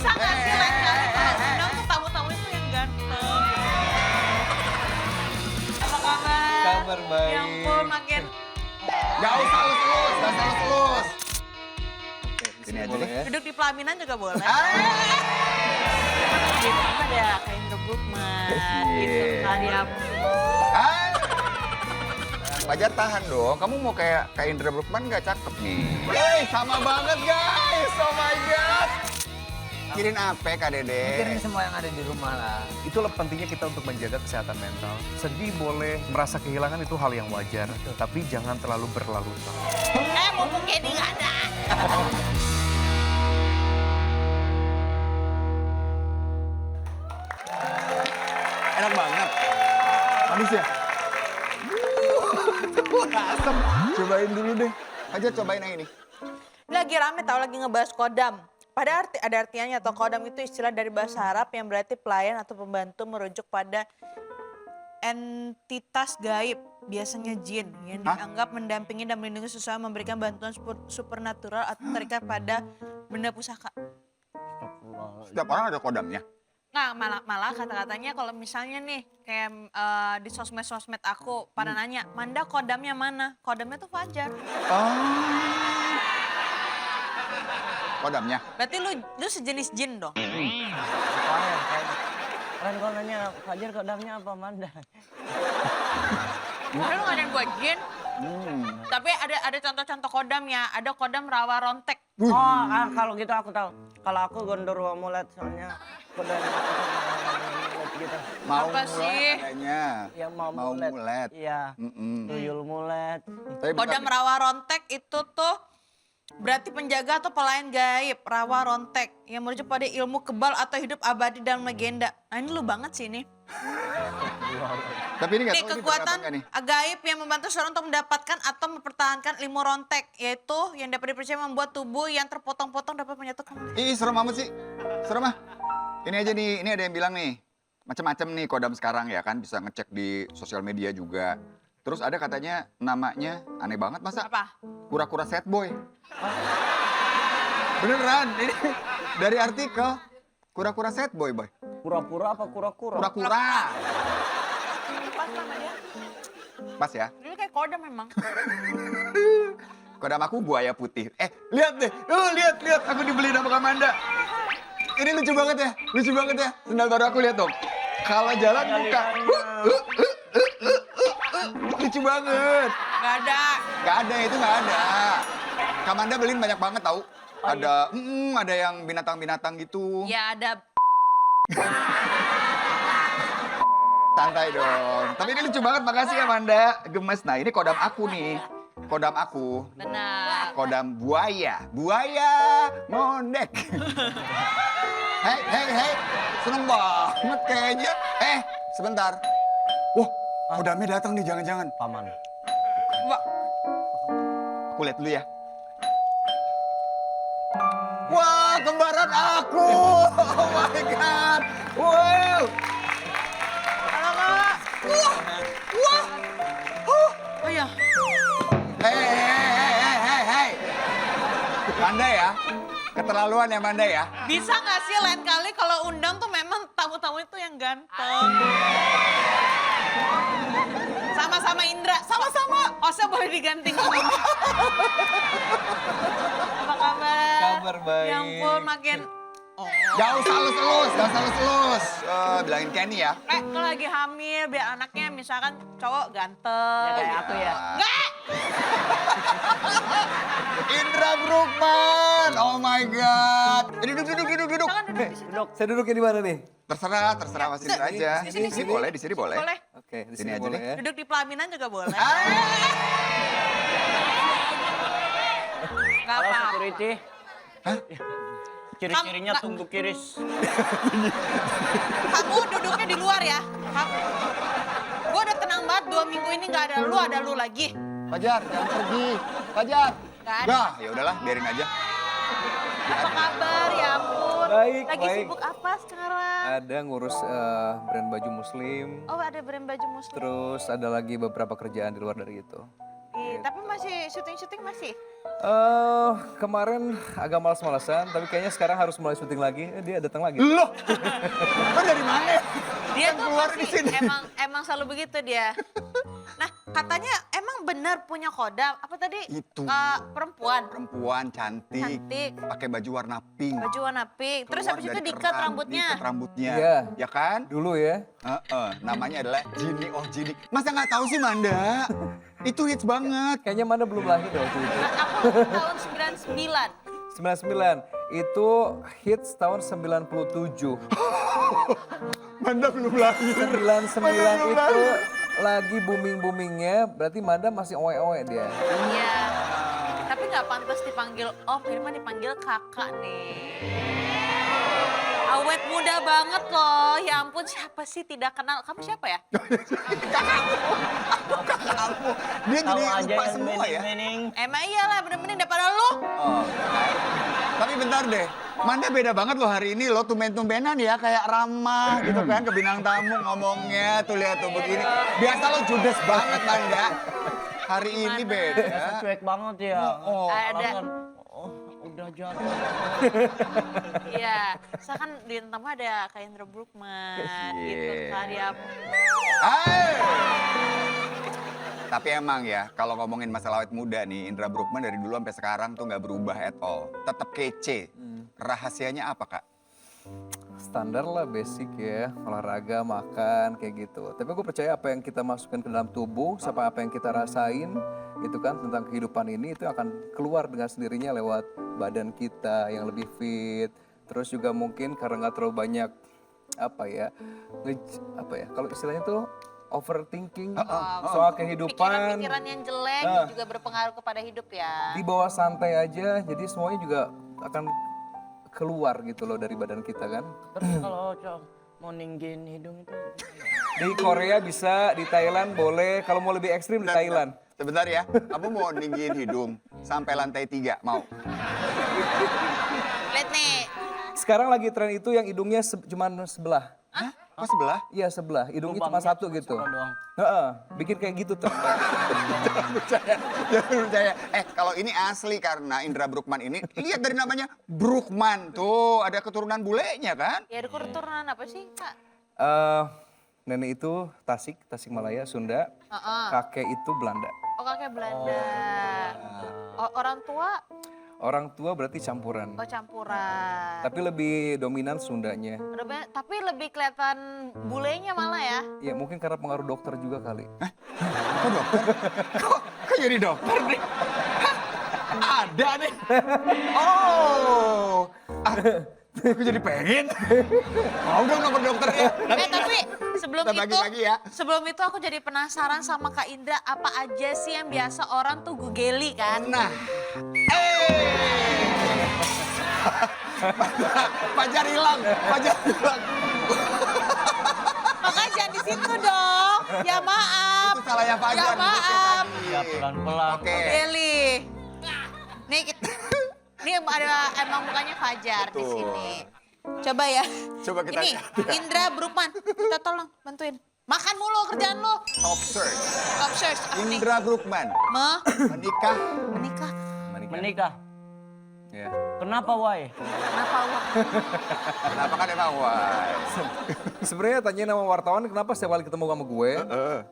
Bisa nggak sih lain kali kalau undang tuh tamu-tamu itu yang ganteng? Apa kabar? Kabar baik. Ya ampun, makin Gak usah elus-elus, gak usah elus-elus. Sini aja boleh deh. Ya. duduk di pelaminan juga boleh. Ah, Gitu kan ada kayak Indra Bruggman, gitu kan ya. ah. Fajar tahan dong, kamu mau kayak Indra Bruggman gak cakep nih. Hey, sama banget guys, oh my god. Mikirin apa Kak Dede? Mikirin semua yang ada di rumah lah. Itulah pentingnya kita untuk menjaga kesehatan mental. Sedih boleh, merasa kehilangan itu hal yang wajar. Tapi jangan terlalu berlarut-larut. Mumpung Kenny nggak ada. Enak banget. Manis ya? Asem. Cobain dulu deh. Fajar cobain yang ini. Lagi rame tau lagi ngebahas kodam. Pada ada artiannya atau kodam itu istilah dari bahasa Arab yang berarti pelayan atau pembantu merujuk pada entitas gaib, biasanya jin, yang dianggap mendampingi dan melindungi seseorang memberikan bantuan supernatural atau terikat pada benda pusaka. Setiap orang ada kodamnya. Nah malah kata-katanya kalau misalnya nih kayak di sosmed aku pada nanya, Manda kodamnya mana? Kodamnya tuh Fajar. Kodamnya. Berarti lu sejenis jin dong? Soalnya kalian kalau nanya Fajar kodamnya apa Manda? Lu ngadain gua jin? Tapi ada contoh-contoh kodam ya. Ada kodam rawa rontek. Oh, kalau gitu aku tahu. Kalau aku Gondorwo Mulet soalnya kodam gitu. Mau Apa mulet sih? adanya. Ya mau mulet. mulet. Iya. Tuyul mulet. Tapi bentar Kodam nih. rawa rontek itu tuh berarti penjaga atau pelayan gaib, rawa rontek. Yang merujuk pada ilmu kebal atau hidup abadi dalam legenda. Nah ini lu banget sih ini. Tapi ini gak Nih tahu ini kekuatan benar apa enggak nih. gaib yang membantu seseorang untuk mendapatkan atau mempertahankan ilmu rontek. Yaitu yang dapat dipercaya membuat tubuh yang terpotong-potong dapat menyatukan. Ih, serem amat sih. Serem ah. Ini aja nih, ini ada yang bilang nih. Macam-macam nih kodam sekarang ya kan, bisa ngecek di sosial media juga. Terus ada katanya namanya aneh banget masa? Apa? Kura-kura sad boy. Beneran, ini dari artikel. Kura-kura sad boy, boy. Pura-pura apa kura-kura? Kura-kura. Pas sama dia. Pas ya. Ini kayak kodam memang. Kodam aku buaya putih. Lihat deh. Lihat. Aku dibeli sama Kamanda. Ini lucu banget ya. Lucu banget ya. Sendal baru aku lihat dong. Kalau jalan buka. Lucu banget. Gak ada. Gak ada, itu gak ada. Kamanda beliin banyak banget tahu. Ada yang binatang-binatang gitu. Ya ada. Santai dong. Tapi ini lucu banget, makasih ya Manda. Gemes. Nah ini kodam aku nih. Kodam aku. Benar. Kodam buaya. Buaya ngondek. Hei. Seneng banget kayaknya. Sebentar. Wah, kodamnya datang nih, jangan-jangan. Paman. Wah, Aku lihat dulu ya. Wah, kembaran aku. Oh my God. Wow. halo Kak. Wah. Oh iya. Hei. Manda ya. Keterlaluan ya Manda ya. Bisa nggak sih lain kali kalau undang tuh memang tamu-tamu itu yang ganteng. Sama-sama Indra, sama-sama. Osnya boleh diganti. Apa kabar? Kabar baik. Ya ampun, makin... Gak usah elus-elus. Bilangin Kenny ya. Kalau lagi hamil, biar anaknya misalkan cowok ganteng. Ya kayak aku ya. Nggak! Indra Bruggman. Oh my God. Duduk. Jangan duduk di sini. Duduk. Saya duduknya di mana nih? Terserah Mas Indra aja. Di sini. boleh, di sini boleh. Boleh. Oke, di Sini sini aja boleh deh. ya. Duduk di pelaminan juga boleh. Nggak Halo apa-apa. security. Hah? Ciri-cirinya Kamu- tunggu kiris. Kamu duduknya di luar ya. Gue udah tenang banget 2 minggu ini nggak ada lu lagi. Fajar, jangan pergi. Fajar. Nggak ada. Gak, ya udahlah, biarin aja. Apa kabar ya ampun? Baik, Lagi baik. sibuk apa sekarang? Ada ngurus brand baju muslim. Oh ada brand baju muslim. Terus ada lagi beberapa kerjaan di luar dari itu. Tapi masih syuting masih? Kemarin agak malas-malasan, tapi kayaknya sekarang harus mulai syuting lagi. Dia datang lagi. Loh, kan dari mana? Dia Kan tuh keluar di pasti sini. emang selalu begitu dia. Nah, katanya emang benar punya kodam. Apa tadi? Itu. Perempuan. Perempuan cantik, Cantik. pakai baju warna pink. Baju warna pink. Terus Keluar habis itu dari diikat keran, rambutnya. diikat rambutnya. Iya. Ya kan? Dulu ya. Namanya adalah Jini Oh Jini. Masa nggak tahu sih Manda? Itu hits banget. Kayaknya Manda belum lahir deh waktu itu. Aku tahun 99. 99, itu hits tahun 97. Manda belum lahir. 99 itu lagi booming-boomingnya, berarti Manda masih owe-owe dia. Iya. Tapi nggak pantas dipanggil Om, ini mah dipanggil kakak nih. Awet muda banget loh. Ya ampun, siapa sih tidak kenal? Kamu siapa ya? Kamu. Dia Tahu jadi aja lupa yang semua ya. mening-mening. Emang iyalah, bener-bener daripada lu. Oh, tapi bentar deh, Manda beda banget loh hari ini lo tumben-tumbenan ya kayak ramah gitu kan ke bintang tamu ngomongnya tuh lihat tuh begini. Biasa lo judes banget Manda. Hari ini beda. Biasa cuek banget ya. Oh, Ada. Alasan, udah jatuh. Iya, saya kan di tamu ada Kak Indra Bruggman gitu kan ya. Hai. Tapi emang ya, kalau ngomongin masalah awet muda nih, Indra Bruggman dari dulu sampai sekarang tuh nggak berubah at all. Tetap kece. Rahasianya apa, Kak? Standar lah, basic ya, olahraga, makan, kayak gitu. Tapi gue percaya apa yang kita masukkan ke dalam tubuh, sama apa yang kita rasain, itu kan tentang kehidupan ini, itu akan keluar dengan sendirinya lewat badan kita yang lebih fit. Terus juga mungkin karena nggak terlalu banyak, kalau istilahnya tuh overthinking soal kehidupan. Pikiran-pikiran yang jelek yang juga berpengaruh kepada hidup ya. Dibawa santai aja, jadi semuanya juga akan keluar gitu loh dari badan kita kan. Terus kalau mau ninggin hidung itu Di Korea bisa, di Thailand boleh, kalau mau lebih ekstrim di Thailand. Sebentar ya, kamu mau ninggin hidung sampai lantai 3, mau? Lihat nih, Sekarang lagi tren itu yang hidungnya cuma sebelah. Hah? Kok sebelah? Iya sebelah, hidungnya cuma Lubangnya satu gitu. sebelah doang. Heeh, bikin kayak gitu tuh. Jangan percaya. Kalau ini asli karena Indra Bruggman ini, lihat dari namanya Bruggman. Tuh, ada keturunan bulenya kan? ya ada keturunan apa sih Kak? Nenek itu Tasikmalaya, Sunda. Kakek itu Belanda. Oh kakek Belanda. Orang tua? Orang tua berarti campuran. Oh campuran. Tapi lebih dominan Sundanya. Tapi lebih kelihatan bulenya malah ya. Ya mungkin karena pengaruh dokter juga kali. Kok dokter? Kok jadi dokter nih? Hah? Ada nih. Oh. Aku jadi pengen. Mau dong nomor dokternya. Tapi sebelum Kita bagi itu, lagi ya. sebelum itu aku jadi penasaran sama Kak Indra apa aja sih yang biasa orang tuh gugeli kan? Nah. Pajar hilang. Makanya jangan di situ dong. Ya maaf. Itu salahnya Fajar. Ya maaf. ya pelan-pelan. Oke. Geli. Nih ini ada emang mukanya Fajar di Betul. sini. Coba ya. Coba kita Ini lihat ya. Indra Bruggman, kita tolong bantuin. Makan mulu kerjaan lo. Top search. Top search. Apa nih? Indra Bruggman menikah. Menikah. Menikah. Ya. Kenapa why? Kenapa lo? Kenapa kan emang wah? Sebenarnya tanya nama wartawan kenapa setiap kali ketemu sama gue,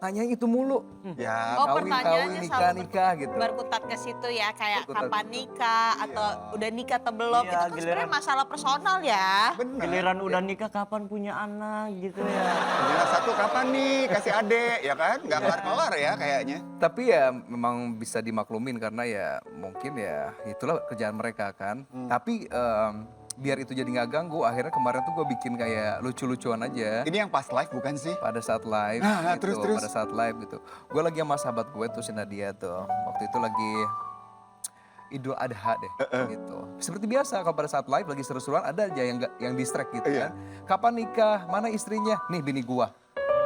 tanya itu mulu. Ya, Oh Kawin, pertanyaannya nikah, selalu nikah gitu. berkutat ke situ ya kayak Berkutat. kapan nikah atau udah nikah atau belum. Iya, Itu kan giliran. sebenarnya masalah personal ya. benar. Giliran udah nikah kapan punya anak gitu ya. Giliran satu kapan nih kasih adek, ya kan? Nggak kelar-kelar ya kayaknya. Tapi ya memang bisa dimaklumin karena ya mungkin ya itulah kerjaan mereka kan. Tapi biar itu jadi nggak ganggu, akhirnya kemarin tuh gue bikin kayak lucu-lucuan aja. Ini yang pas live bukan sih? Pada saat live Nah, gitu, terus. pada saat live gitu. Gue lagi sama sahabat gue tuh si Nadia tuh. Waktu itu lagi Idul Adha deh gitu. Seperti biasa kalau pada saat live lagi seru-seruan ada aja yang distract gitu Iya. kan. Kapan nikah? Mana istrinya? Nih bini gua.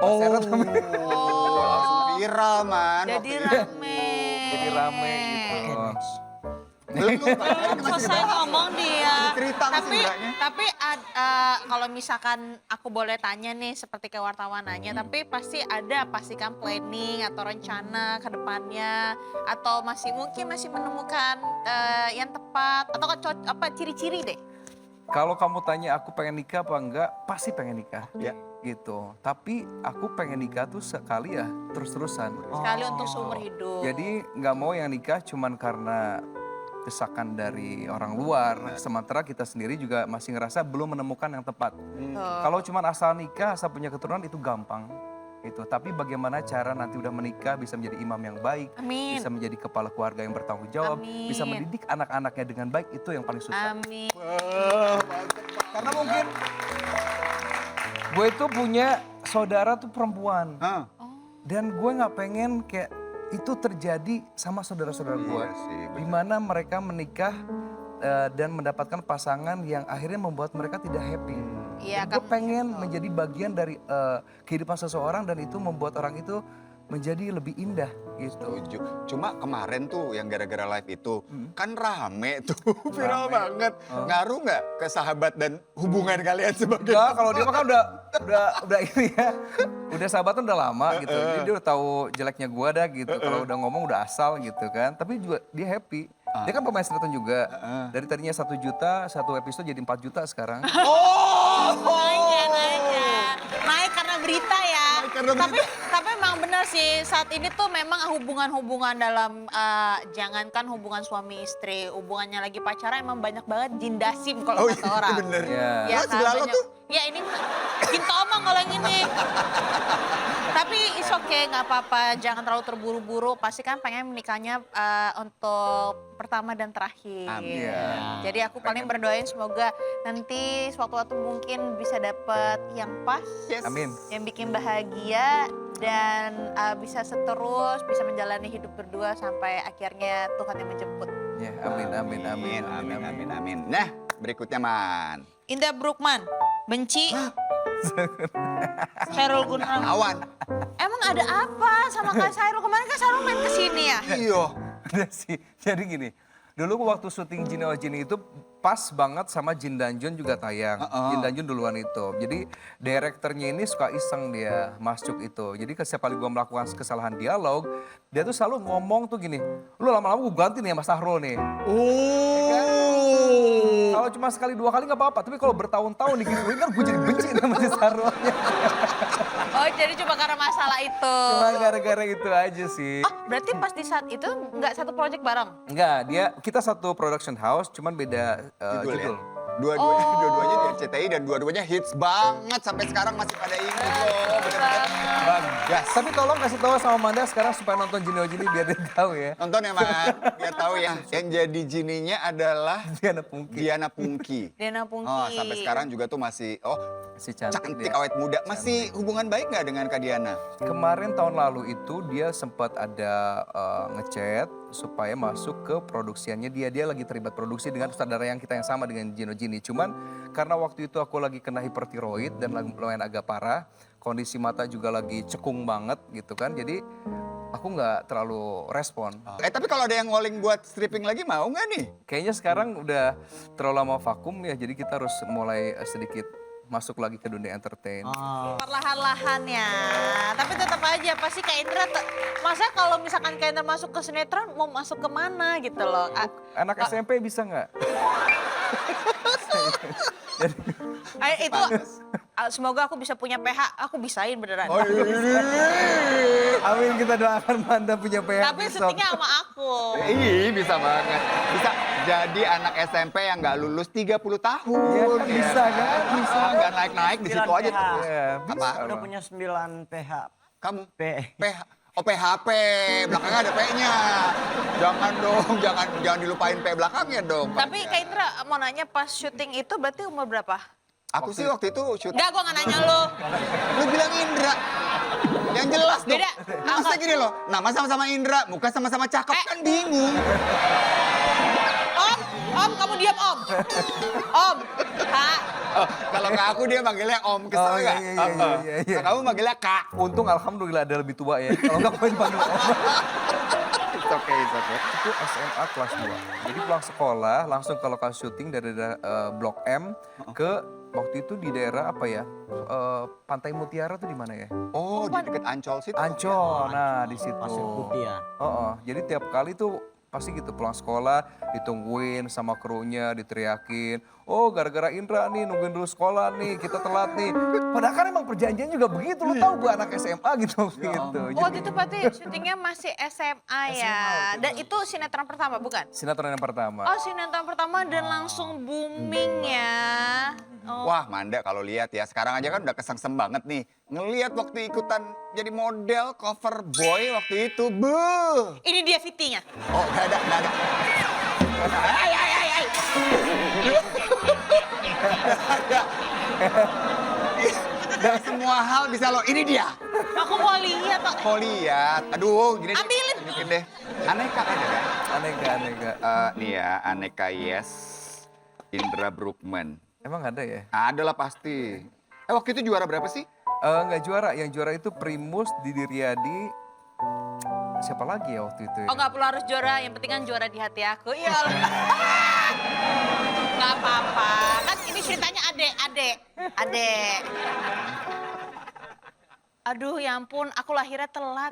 Oh, Seret namanya. langsung viral man. Jadi waktu itu. rame. Jadi rame gitu. Belum selesai ngomong dia. Cerita masih Tapi enggaknya. kalau misalkan aku boleh tanya nih seperti kayak wartawan nanya, tapi pasti pastikan planning atau rencana ke depannya atau mungkin masih menemukan yang tepat atau ciri-ciri deh. Kalau kamu tanya aku pengen nikah apa enggak, pasti pengen nikah. Ya. Gitu. Tapi aku pengen nikah tuh sekali ya terus-terusan. Sekali untuk seumur hidup. Jadi nggak mau yang nikah cuman karena desakan dari orang luar. Sementara kita sendiri juga masih ngerasa belum menemukan yang tepat. Kalau cuman asal nikah, asal punya keturunan itu gampang. Itu. Tapi bagaimana cara nanti udah menikah bisa menjadi imam yang baik, Amin. bisa menjadi kepala keluarga yang bertanggung jawab, Amin. bisa mendidik anak-anaknya dengan baik, itu yang paling susah. Amin. Karena mungkin gue itu punya saudara tuh perempuan. Hah? Dan gue nggak pengen kayak itu terjadi sama saudara-saudara gue. Iya sih, benar. Di mana mereka menikah dan mendapatkan pasangan yang akhirnya membuat mereka tidak happy. Iya, Gue kamu pengen menjadi bagian dari kehidupan seseorang dan itu membuat orang itu menjadi lebih indah gitu. Setuju. Cuma kemarin tuh yang gara-gara live itu kan rame tuh, viral banget. Ngaruh nggak ke sahabat dan hubungan kalian sebagai? Enggak, kalau dia mah kan udah ini ya. Udah sahabatan udah lama gitu. Jadi dia udah tahu jeleknya gua dah gitu. Kalau udah ngomong udah asal gitu kan. Tapi juga dia happy. Dia kan pemain sinetron juga. Dari tadinya 1 juta, 1 episode jadi 4 juta sekarang. Naik karena berita ya. karena Tapi memang benar sih saat ini tuh memang hubungan-hubungan dalam jangankan hubungan suami istri, hubungannya lagi pacaran emang banyak banget jin dasim kalau kata orang. bener. Iya. Ya, Lah, sebelah lo banyak. tuh. Ya ini jin tomang kalau yang ini. Tapi it's okay, nggak apa-apa. Jangan terlalu terburu-buru. Pasti kan pengen menikahnya untuk pertama dan terakhir. Amin. Jadi aku paling berdoain semoga nanti suatu-waktu mungkin bisa dapet yang pas. Yes. Amin. Yang bikin bahagia dan bisa seterus, bisa menjalani hidup berdua sampai akhirnya Tuhan yang menjemput. Ya, amin, amin, amin, Amin, amin, amin. Nah, berikutnya Man. Indah Brukman, benci Chairul Gunawan. Awan. Emang ada apa sama Kak Chairul? Kemarin Kak Chairul main kesini ya? Iya. Udah sih. Jadi gini, dulu waktu syuting Jin Oh Jin itu pas banget sama Jin dan Jun juga tayang. Jin dan Jun duluan itu. Jadi direkturnya ini suka iseng dia masuk itu. Jadi setiap kali gue melakukan kesalahan dialog, dia tuh selalu ngomong tuh gini, lu lama-lama gue ganti nih ya Mas Sahrul nih. Kalau cuma sekali 2 kali nggak apa-apa, tapi kalau bertahun-tahun digituin kan gue jadi benci sama si Sahrulnya. Oh jadi cuma karena masalah itu. Cuma gara-gara itu aja sih. Oh berarti pas di saat itu nggak satu project bareng? Enggak, kita satu production house, cuman beda Judul ya? judul. Dua-duanya di RCTI dan dua-duanya hits banget sampai sekarang masih pada ingat loh. Bener-bener bagas. Tapi tolong kasih tahu sama Manda sekarang supaya nonton Jin Oh Jin biar dia tahu ya. Nonton ya Man, biar tahu ya. Yang jadi Jininya adalah Diana Pungki. Diana Pungki. Diana Pungki. Oh, sampai sekarang juga tuh masih, Si cantik, cantik dia. awet muda. Masih hubungan baik nggak dengan Kak Diana? Kemarin tahun lalu itu dia sempat ada ngechat supaya masuk ke produksiannya dia. Dia lagi terlibat produksi dengan sutradara yang kita yang sama dengan Jino Jini. Cuman karena waktu itu aku lagi kena hipertiroid dan lumayan agak parah. Kondisi mata juga lagi cekung banget gitu kan. Jadi aku nggak terlalu respon. Tapi kalau ada yang calling buat stripping lagi mau nggak nih? Kayaknya sekarang udah terlalu lama vakum ya. Jadi kita harus mulai sedikit masuk lagi ke dunia entertain. Perlahan-lahan ya. Tapi tetap aja pasti Kak Indra, masa kalau misalkan Kak Indra masuk ke sinetron mau masuk ke mana gitu loh. Anak SMP bisa nggak? Itu semoga aku bisa punya PH, aku bisain beneran. Amin, kita doakan Manda punya PH. Tapi syutingnya sama aku. Iya bisa banget. Bisa jadi anak SMP yang nggak lulus 30 tahun. Iya kan, bisa kan? Bisa. Nggak naik-naik di situ aja. PH. Ya, bisa. Apa? Udah punya 9 PH. Kamu? P. PH. Oh PHP, belakangnya ada P-nya. Jangan dong, jangan dilupain P belakangnya dong. Tapi Kak Indra mau nanya pas syuting itu berarti umur berapa? Aku sih waktu itu shoot. Enggak, gue gak nanya lo. Lu bilang Indra. Yang jelas dong. Beda. Masa gini loh, nama sama-sama Indra, muka sama-sama cakep kan bingung. Om, kamu diam Om. Om, Kak. Oh, kalau ke aku dia manggilnya Om, kesel Oh, nggak? iya. Kamu manggilnya Kak. Untung alhamdulillah ada lebih tua ya. Kalau nggak gue dipanggil Om. okay, it's okay. Itu SMA kelas 2. Jadi pulang sekolah langsung ke lokasi syuting dari Blok M ke waktu itu di daerah apa ya? Pantai Mutiara tuh di mana ya? Oh, di dekat Ancol situ. Ancol. Nah, di situ. Pasir Putih ya. Jadi tiap kali tuh pasti gitu pulang sekolah ditungguin sama krunya, diteriakin. Oh, gara-gara Indra nih nungguin dulu sekolah nih, kita telat nih. Padahal kan emang perjanjian juga begitu, lu tahu gue anak SMA gitu. gitu. Waktu itu berarti syutingnya masih SMA ya. Dan itu sinetron pertama bukan? Sinetron yang pertama. Oh sinetron pertama dan langsung booming ya. Oh. Wah, Manda kalau lihat ya, sekarang aja kan udah kesengsem banget nih. Ngelihat waktu ikutan jadi model cover boy waktu itu, buh. Ini dia VT-nya. Oh, nggak ada. Ay. Dan semua hal bisa lo, ini dia. Aku mau lihat Pak. Mau lihat, aduh gini. Ambilin. Tunjukin deh. Aneka ada kan? Aneka. Nih ya, Aneka Yes, Indra Bruggman. Emang ada ya? Ada lah pasti. Waktu itu juara berapa sih? Nggak juara, yang juara itu Primus, Didi Riyadi, siapa lagi ya waktu itu ya? Oh nggak perlu harus juara, yang penting kan juara di hati aku. Iya. Nggak apa-apa. Kan ini ceritanya adek. Aduh ya ampun, aku lahirnya telat.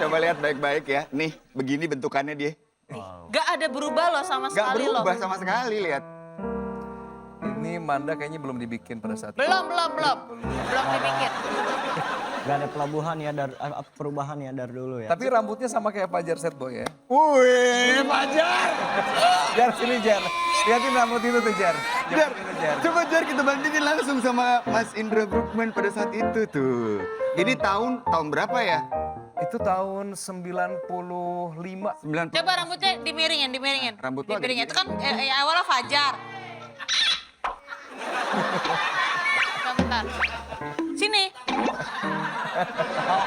Coba lihat baik-baik ya. Nih, begini bentukannya dia. Gak ada berubah loh sama Gak sekali loh. berubah sama sekali, lihat. Ini Manda kayaknya belum dibikin pada saat itu. Belum dibikin. Gak ada pelabuhan ya, perubahan ya dari dulu ya. Tapi rambutnya sama kayak Fajar Setboy ya. Wih, Fajar. Jar, sini Jar. Lihatin rambut itu tuh Jar. Jar, coba Jar kita bandingin langsung sama Mas Indra Bruggman pada saat itu tuh. Ini tahun berapa ya? Itu tahun 95. 90. Coba rambutnya dimiringin. Rambut lo dimiringin. agak Itu kan awalnya Fajar. Bentar. Sini.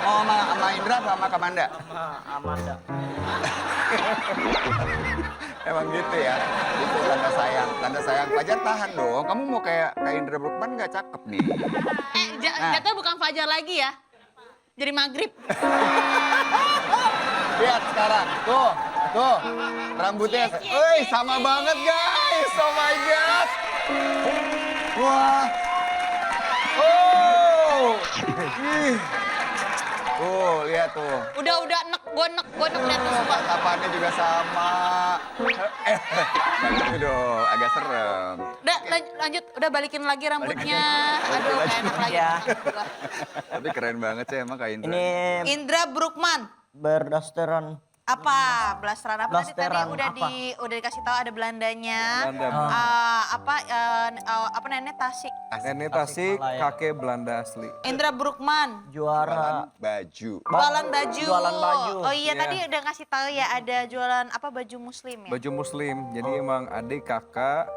Oh, sama Indra apa sama Kamanda? Amanda. Emang gitu ya. Itu tanda sayang. Fajar tahan dong. Kamu mau kayak Indra Bruggman nggak cakep nih. Jatuh bukan Fajar lagi ya. Jadi maghrib. Lihat sekarang, tuh, rambutnya, sama banget guys, oh my god. Wah, lihat tuh. Udah gue nek lihat tuh semua. Tatapannya juga sama. Gitu dong, agak serem. Udah lanjut, udah balikin lagi rambutnya. Aduh, gak enak lagi. Ya. Tapi keren banget sih emang Kak Indra. Ini Indra Bruggman. berdasteran. Apa? Blasteran apa tadi Blasteran udah apa? udah dikasih tahu ada Belandanya. Belanda. Apa nenek Tasik. Nenek Tasik, Tasikmalaya. kakek Belanda asli. Indra Bruggman. Juara. Baju. Jualan baju. Jualan baju. Oh iya, Iya. tadi udah ngasih tahu ya ada jualan apa baju muslim ya. Baju muslim, jadi emang adik kakak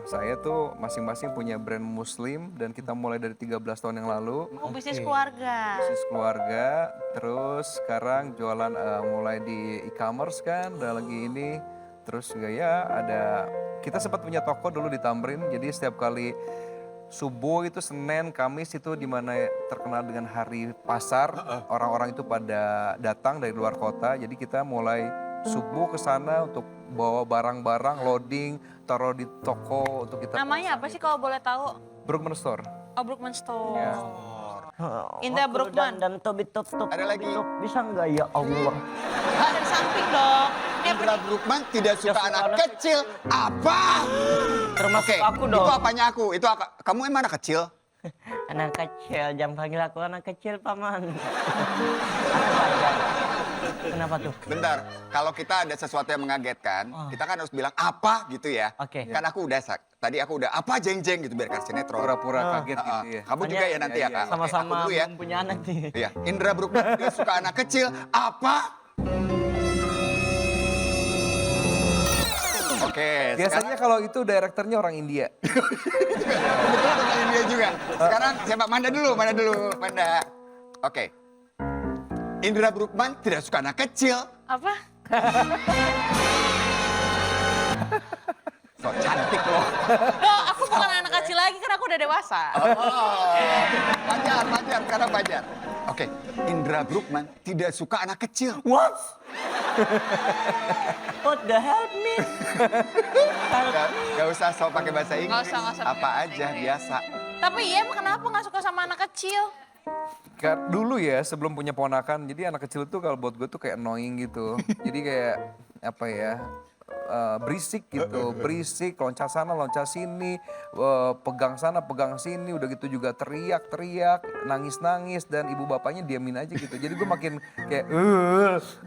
saya tuh masing-masing punya brand muslim dan kita mulai dari 13 tahun yang lalu. Oh, bisnis keluarga. Bisnis keluarga, terus sekarang jualan mulai di e-commerce kan, udah lagi ini. Terus juga ya ada, kita sempat punya toko dulu di Tamrin, jadi setiap kali subuh itu Senin, Kamis itu dimana terkenal dengan hari pasar, orang-orang itu pada datang dari luar kota, jadi kita mulai subuh ke sana untuk bawa barang-barang, loading, taruh di toko untuk kita. Namanya apa sih kalau boleh tahu? Bruggman Store. Oh, Bruggman Store. Ya. Indra Waktu Bruggman. Dan Tobi Top. Ada lagi? Bisa nggak ya Allah? Ada di samping dong. Ini apa Indra nih? Bruggman tidak suka suka anak anak kecil. Apa? Termasuk Oke, aku dong. itu apanya aku? Kamu emang anak kecil? Anak kecil, jangan panggil aku anak kecil, Paman. Aku Fajar. Kenapa tuh? Bentar, kalau kita ada sesuatu yang mengagetkan, kita kan harus bilang apa gitu ya. Oke. Kan aku udah, tadi aku udah apa jeng-jeng gitu biar kasih sinetron. Pura-pura kaget Ah, gitu ya. Kamu juga ya nanti ya, Kak? Oke, aku Sama-sama dulu ya. belum punya anak nih. Iya, Indra Bruggman dia suka anak kecil. Apa? Oke, Biasanya kalau itu direkturnya orang India. kebetulan orang India juga. Sekarang siapa? Manda dulu. Manda. Oke. Indra Bruggman tidak suka anak kecil. Apa? So cantik loh. Loh, aku bukan anak kecil lagi kan aku udah dewasa. Oh, Fajar, sekarang Fajar. Oke, Indra Bruggman tidak suka anak kecil. What? What the hell, me? Gak usah sok pakai bahasa Inggris. nggak usah pakai Apa bahasa aja Inggris. biasa. Tapi iya emang kenapa nggak suka sama anak kecil? Dulu ya sebelum punya ponakan, jadi anak kecil tuh kalau buat gue tuh kayak annoying gitu. Jadi kayak apa ya, berisik gitu, berisik, loncat sana, loncat sini, pegang sana, pegang sini, udah gitu juga teriak-teriak, nangis-nangis, dan ibu bapaknya diamin aja gitu. Jadi gue makin kayak,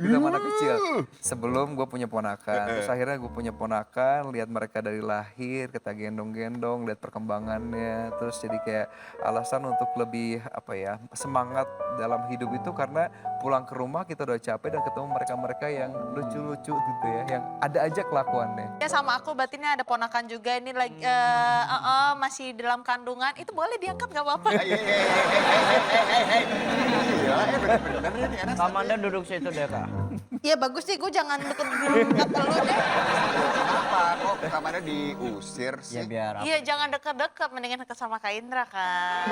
gitu sama anak kecil. Sebelum gue punya ponakan, terus akhirnya gue punya ponakan, lihat mereka dari lahir, kita gendong-gendong, lihat perkembangannya, terus jadi kayak alasan untuk lebih apa ya, semangat dalam hidup itu karena pulang ke rumah kita udah capek dan ketemu mereka-mereka yang lucu-lucu gitu ya, yang ada aja kelakuannya. Ya sama aku berarti ini ada ponakan juga ini lagi masih dalam kandungan. Itu boleh diangkat nggak apa-apa? Iya, bener-bener nih anak. Amanda duduk situ deh, Kak. Iya bagus sih, gue jangan deket lu deh. Kenapa kok kamarnya diusir Ya sih? biar Iya jangan deket-deket, mendingan deket sama Kak Indra kan.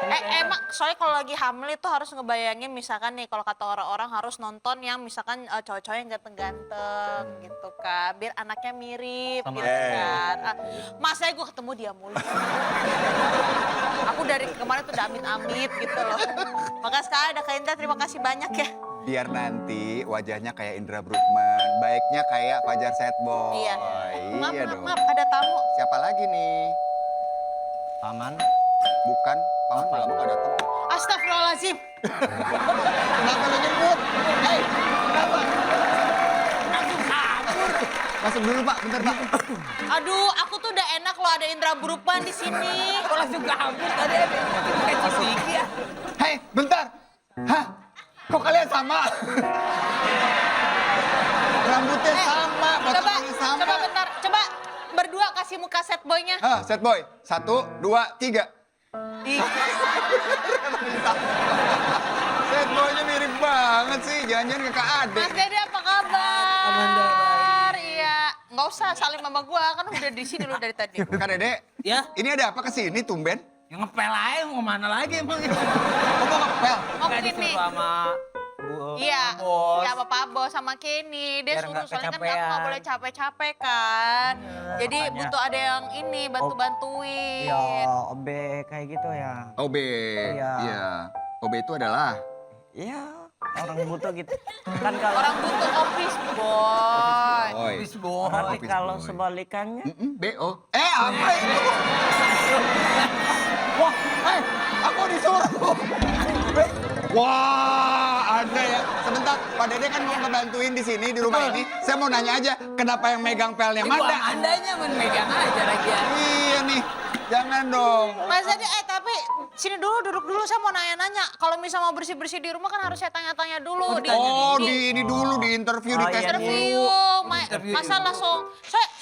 Emang soalnya kalau lagi hamil itu harus ngebayangin misalkan nih kalau kata orang-orang harus nonton yang misalkan cowok-cowok yang ganteng-ganteng gitu kan. Biar anaknya mirip gitu kan. Masanya gue ketemu dia mulu. Aku dari kemarin tuh udah amit-amit gitu loh. Maka sekarang ada Kak Indra, terima kasih banyak ya. Biar nanti wajahnya kayak Indra Bruggman, baiknya kayak Fajar Setboy. Iya. Maaf, Iya maaf, dong. maaf, ada tamu. Siapa lagi nih? Paman. Bukan, Paman udah lama gak datang. Astagfirullahaladzim. Kenapa lu nyebut? Hei, kenapa? Masuk dulu Pak, bentar Pak. Aduh, aku tuh udah enak loh ada Indra Bruggman di sini. Kok langsung kabur tadi ada kayak Ciki ya? Hei, bentar. Hah? Kok kalian sama? Rambutnya sama, Coba, potongannya sama. coba bentar, coba berdua kasih muka set boynya. Hah, Setboy. 1, 2, 3. Ih, Setboynya mirip banget sih, jangan-jangan kakak Ade. Mas Dede apa kabar? Iya, nggak usah salim sama gua kan udah di sini lu dari tadi. Kak Dede, Ya, ini ada apa kesini tumben? yang ngepel aja mau mana lagi emang itu? Kok mau ngepel? Oh Nggak Kenny. disuruh sama Bu Iya, Bos. ya Pak Bos sama Kenny. Dia Biar suruh nggak soalnya kan kecapean. aku nggak boleh capek-capek kan. Jadi makanya. butuh ada yang ini bantu-bantuin. Ya, OB kayak gitu ya. OB. Iya. Iya. OB itu adalah Iya, orang butuh gitu. Kan kalau Orang butuh office boy. Oi. Habis boy. tapi office kalau boy. sebalikannya BO. Apa itu? Wah, aku disuruh. Wah, ada ya. Sebentar, Pak Dede kan mau ngebantuin di sini di rumah ini. Saya mau nanya aja, kenapa yang megang pelnya Ibu Manda? andanya memegang aja lagi ya. Iya nih, jangan dong. Mas Dede, tapi sini dulu, duduk dulu. Saya mau nanya-nanya. Kalau misalnya mau bersih-bersih di rumah kan harus saya tanya-tanya dulu. Oh, di ini dulu, di interview, di Oh, tes iya, dulu. interview. Interview Masa dulu. langsung,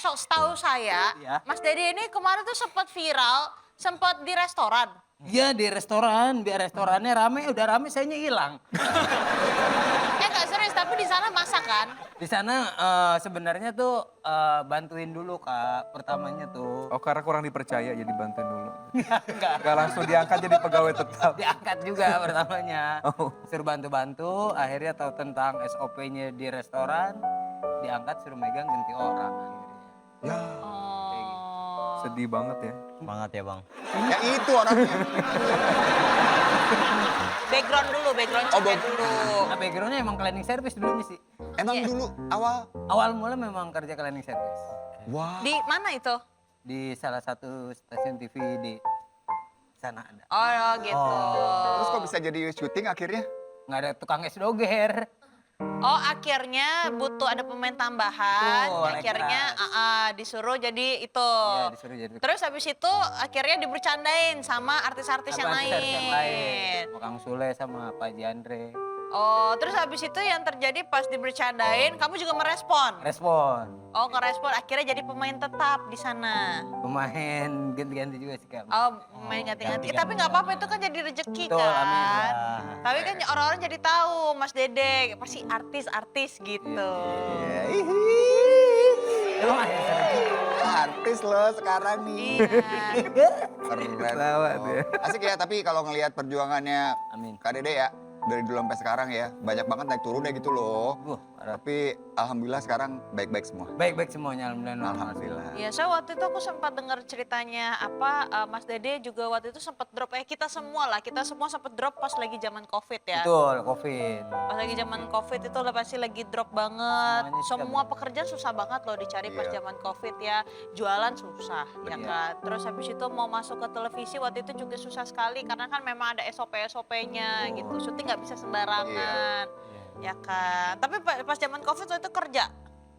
setahu saya, Iya. Mas Dede ini kemarin tuh sempat viral, sempat di restoran. Iya di restoran, biar restorannya rame, udah rame sayanya hilang. Nggak serius, tapi di sana masak kan? Di sana sebenarnya tuh bantuin dulu Kak, pertamanya tuh. Oh karena kurang dipercaya jadi bantuin dulu. Enggak. Gak langsung diangkat jadi pegawai tetap. Diangkat juga pertamanya. Oh. Suruh bantu-bantu, akhirnya tahu tentang SOP-nya di restoran, diangkat suruh megang ganti orang akhirnya. Oh. Sedih banget ya. banget ya, Bang. Ya itu orangnya. Background dulu, background Oh, check dulu. Nah, backgroundnya emang cleaning service dulunya sih. Emang Iya. dulu awal. Awal mula memang kerja cleaning service. Wah. Di mana itu? Di salah satu stasiun TV di sana ada. Oh gitu. Terus kok bisa jadi syuting akhirnya? Nggak ada tukang es doger. Oh akhirnya butuh ada pemain tambahan. Betul, Akhirnya disuruh jadi itu. Iya, disuruh jadi Terus habis itu akhirnya dibercandain sama artis-artis yang Apa, artis-artis lain. yang lain. Sama Kang Sule sama Pak Jandre. Oh terus habis itu yang terjadi pas dibercandain, kamu juga merespon. Respon. Oh ngerespon, akhirnya jadi pemain tetap di sana. Pemain ganti-ganti juga sih Kak. Oh main ganti-ganti. Ganti-ganti. Tapi nggak apa-apa itu kan jadi rezeki Betul, kan. amin. Tapi kan orang-orang jadi tahu Mas Dede pasti artis-artis gitu. Emang ada rezeki? artis loh sekarang nih. Iya. Keren. Ketawa dia. Asik ya, tapi kalau ngelihat perjuangannya Amin. Kak Dede ya, dari dulu sampai sekarang ya, banyak banget naik turun ya gitu loh. Parah. Tapi alhamdulillah sekarang baik-baik semua. Baik-baik semuanya, alhamdulillah. normal. Alhamdulillah. Iya, saya waktu itu aku sempat dengar ceritanya Mas Dede juga waktu itu sempat drop kita semua sempat drop pas lagi zaman Covid ya. Betul, COVID. Pas lagi zaman Covid itu udah pasti lagi drop banget. Semuanya Semua pekerjaan susah banget loh dicari pas Iya. zaman Covid ya. Jualan susah ya Bener. kan. Terus habis itu mau masuk ke televisi waktu itu juga susah sekali karena kan memang ada SOP-nya gitu. Syuting nggak bisa sembarangan. Ya kan. Tapi pas zaman Covid waktu itu kerja.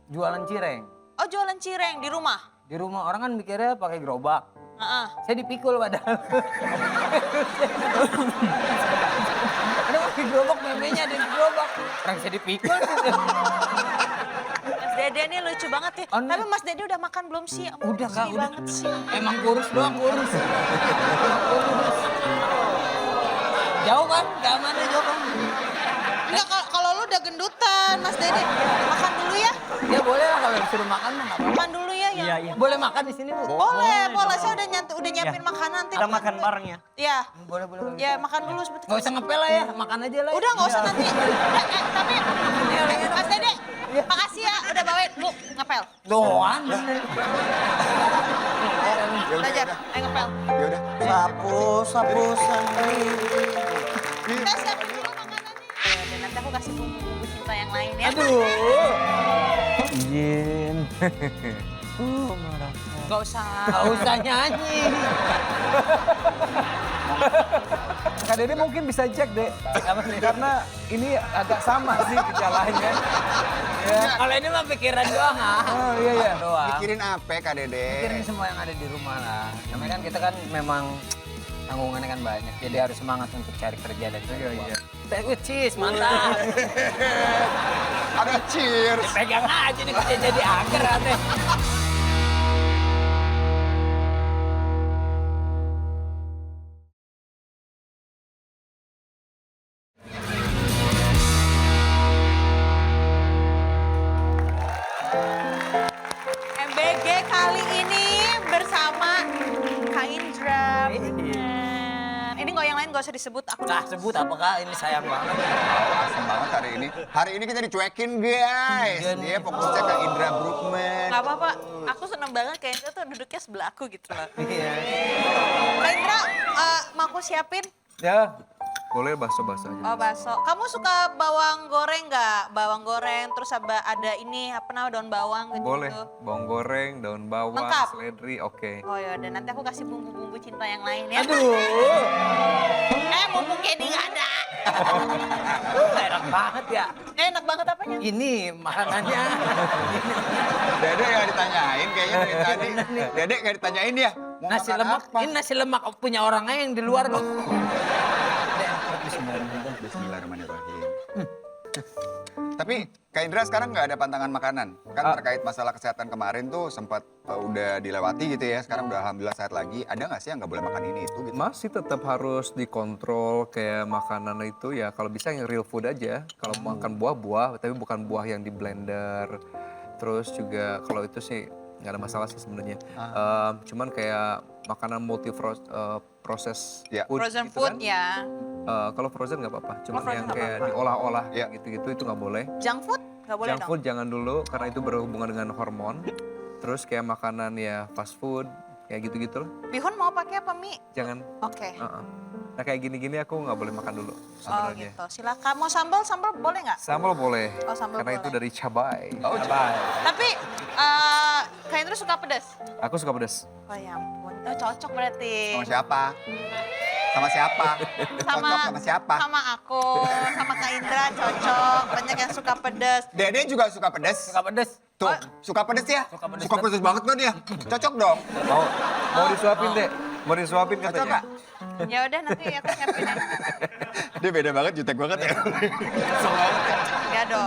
Jualan cireng. Oh, jualan cireng di rumah. Di rumah orang kan mikirnya pakai gerobak. Heeh. Saya dipikul padahal. Ada pakai gerobak, memenya ada di gerobak. Orang saya dipikul. Mas Dede nih lucu banget ya. Oh, nih. Tapi Mas Dede udah makan belum sih? Udah, Kak, Sedih udah. banget sih. Emang kurus doang, kurus. Jauh kan? Keamannya jauh kan? Enggak, kalau lu udah gendutan Mas Dede. Makan dulu ya. Ya boleh lah kalau disuruh makan mah nggak apa-apa. Makan dulu ya. Boleh makan di sini, Bu? Boleh. Saya udah nyiapin makanan nanti. Kita makan bareng ya. Iya. Boleh. Ya makan dulu sebentar. Nggak usah ngepel lah ya, makan aja lah. Udah nggak usah nanti. Tapi Mas Dede, makasih ya udah bawain. Lu ngepel. Doan. Belajar, ngepel. Ya udah. Sapu sendiri. Kita siapin dulu makanannya. Ya, dan nanti aku kasih bumbu-bumbu cinta yang lain ya. Aduh. Izin. Nggak usah. Nggak usah nyanyi. Kak Dede mungkin bisa cek deh, karena ini agak sama sih gejalanya. Ya. Kalau ini mah pikiran doang, ah. Oh iya. Doang. Mikirin apa Kak Dede? Pikirin semua yang ada di rumah lah. Namanya kan kita kan memang tanggungannya kan banyak, jadi harus semangat untuk cari kerja dan cari uang. Iya. Teh cheese, mantap. Ada cheers. Pegang aja nih kerja jadi agar teh. MBG kali ini bersama Kak Indra. Bener. Ini nggak yang lain nggak usah disebut. Aku Nah, sebut apa Kak? Ini sayang banget. Oh, asem banget hari ini. Hari ini kita dicuekin guys. Iya, Dia fokusnya ke Indra Brookman. nggak apa-apa. Aku seneng banget Kak Indra tuh duduknya sebelah aku gitu loh. Iya. Kak Indra, mau aku siapin? Ya, boleh bakso-bakso aja. Oh, bakso. Kamu suka bawang goreng nggak? Bawang goreng, terus ada ini apa namanya daun bawang gitu. Boleh, bawang goreng, daun bawang, Lengkap? seledri, oke. Oh ya, dan nanti aku kasih bumbu-bumbu cinta yang lain ya. Aduh. Mumpung Kenny nggak ada. Enak banget ya. Enak banget apanya? Ini makanannya. Dede nggak ditanyain kayaknya dari tadi. Dede nggak ditanyain dia. Mau Nasi makan lemak, apa? ini nasi lemak punya orangnya yang di luar loh. Bismillahirrahmanirrahim. Tapi Kak Indra sekarang nggak ada pantangan makanan. Kan terkait masalah kesehatan kemarin tuh sempat udah dilewati gitu ya. Sekarang udah alhamdulillah sehat lagi. Ada nggak sih yang nggak boleh makan ini itu gitu? Masih tetap harus dikontrol kayak makanan itu ya kalau bisa yang real food aja. Kalau makan buah-buah tapi bukan buah yang di blender. Terus juga kalau itu sih nggak ada masalah sih sebenarnya. Cuman kayak makanan proses Ya. Frozen gitu food kan. ya. Kalau frozen nggak apa-apa. Cuman frozen yang nggak kayak apa-apa. diolah-olah Ya. gitu-gitu itu nggak boleh. Junk food nggak boleh Junk dong. food jangan dulu karena itu berhubungan dengan hormon. Terus kayak makanan ya fast food kayak gitu-gitu lah. Bihun mau pakai apa mie? Jangan. Oke. Nah kayak gini-gini aku nggak boleh makan dulu Oh sebenarnya. gitu. Silakan. Mau sambal boleh nggak? Sambal boleh. Oh, sambal karena itu boleh. dari cabai. Oh, Tapi Kak Indra suka pedas? Aku suka pedas. Oh ya ampun. Oh, cocok berarti. sama siapa? Sama siapa? Cocok sama siapa? Sama aku, sama Kak Indra cocok. Banyak yang suka pedas. Dede juga suka pedas. Suka pedes. Tuh, suka pedas ya? Suka pedas. Suka pedas banget kan dia? Cocok dong. Mau disuapin deh. Mau disuapin Cocok katanya. Kak? Ya udah nanti aku siapin ya. Dia beda banget, jutek banget ya. Kesel banget ya. Ya dong.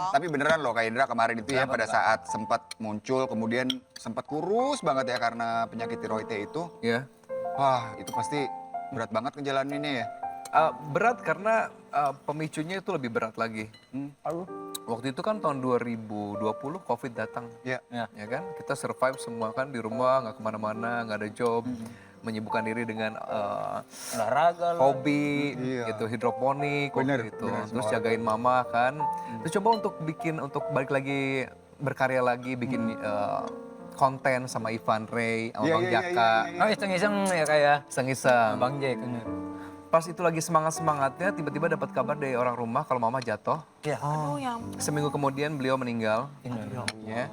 Tapi beneran loh Kak Indra kemarin itu ya pada saat sempat muncul kemudian sempat kurus banget ya karena penyakit tiroidnya itu. Ya. Wah, itu pasti berat banget ngejalaninnya ya. Berat karena pemicunya itu lebih berat lagi. waktu itu kan tahun 2020 COVID datang. Iya. Ya kan, kita survive semua kan di rumah, nggak kemana-mana, nggak ada job, menyibukkan diri dengan Olahraga lah. hobi, Iya. gitu, hidroponik, Bener, waktu itu. bener, Terus semua jagain mama kan. Terus coba untuk balik lagi, berkarya lagi, bikin konten sama Ivan Ray, sama Iya, Bang iya, iya, Jaka, iya, Oh iseng-iseng ya kayak iseng-iseng. Bang Jack bener. Pas itu lagi semangat-semangatnya, tiba-tiba dapat kabar dari orang rumah kalau mama jatuh. Iya. Aduh yang Seminggu kemudian beliau meninggal. Ya.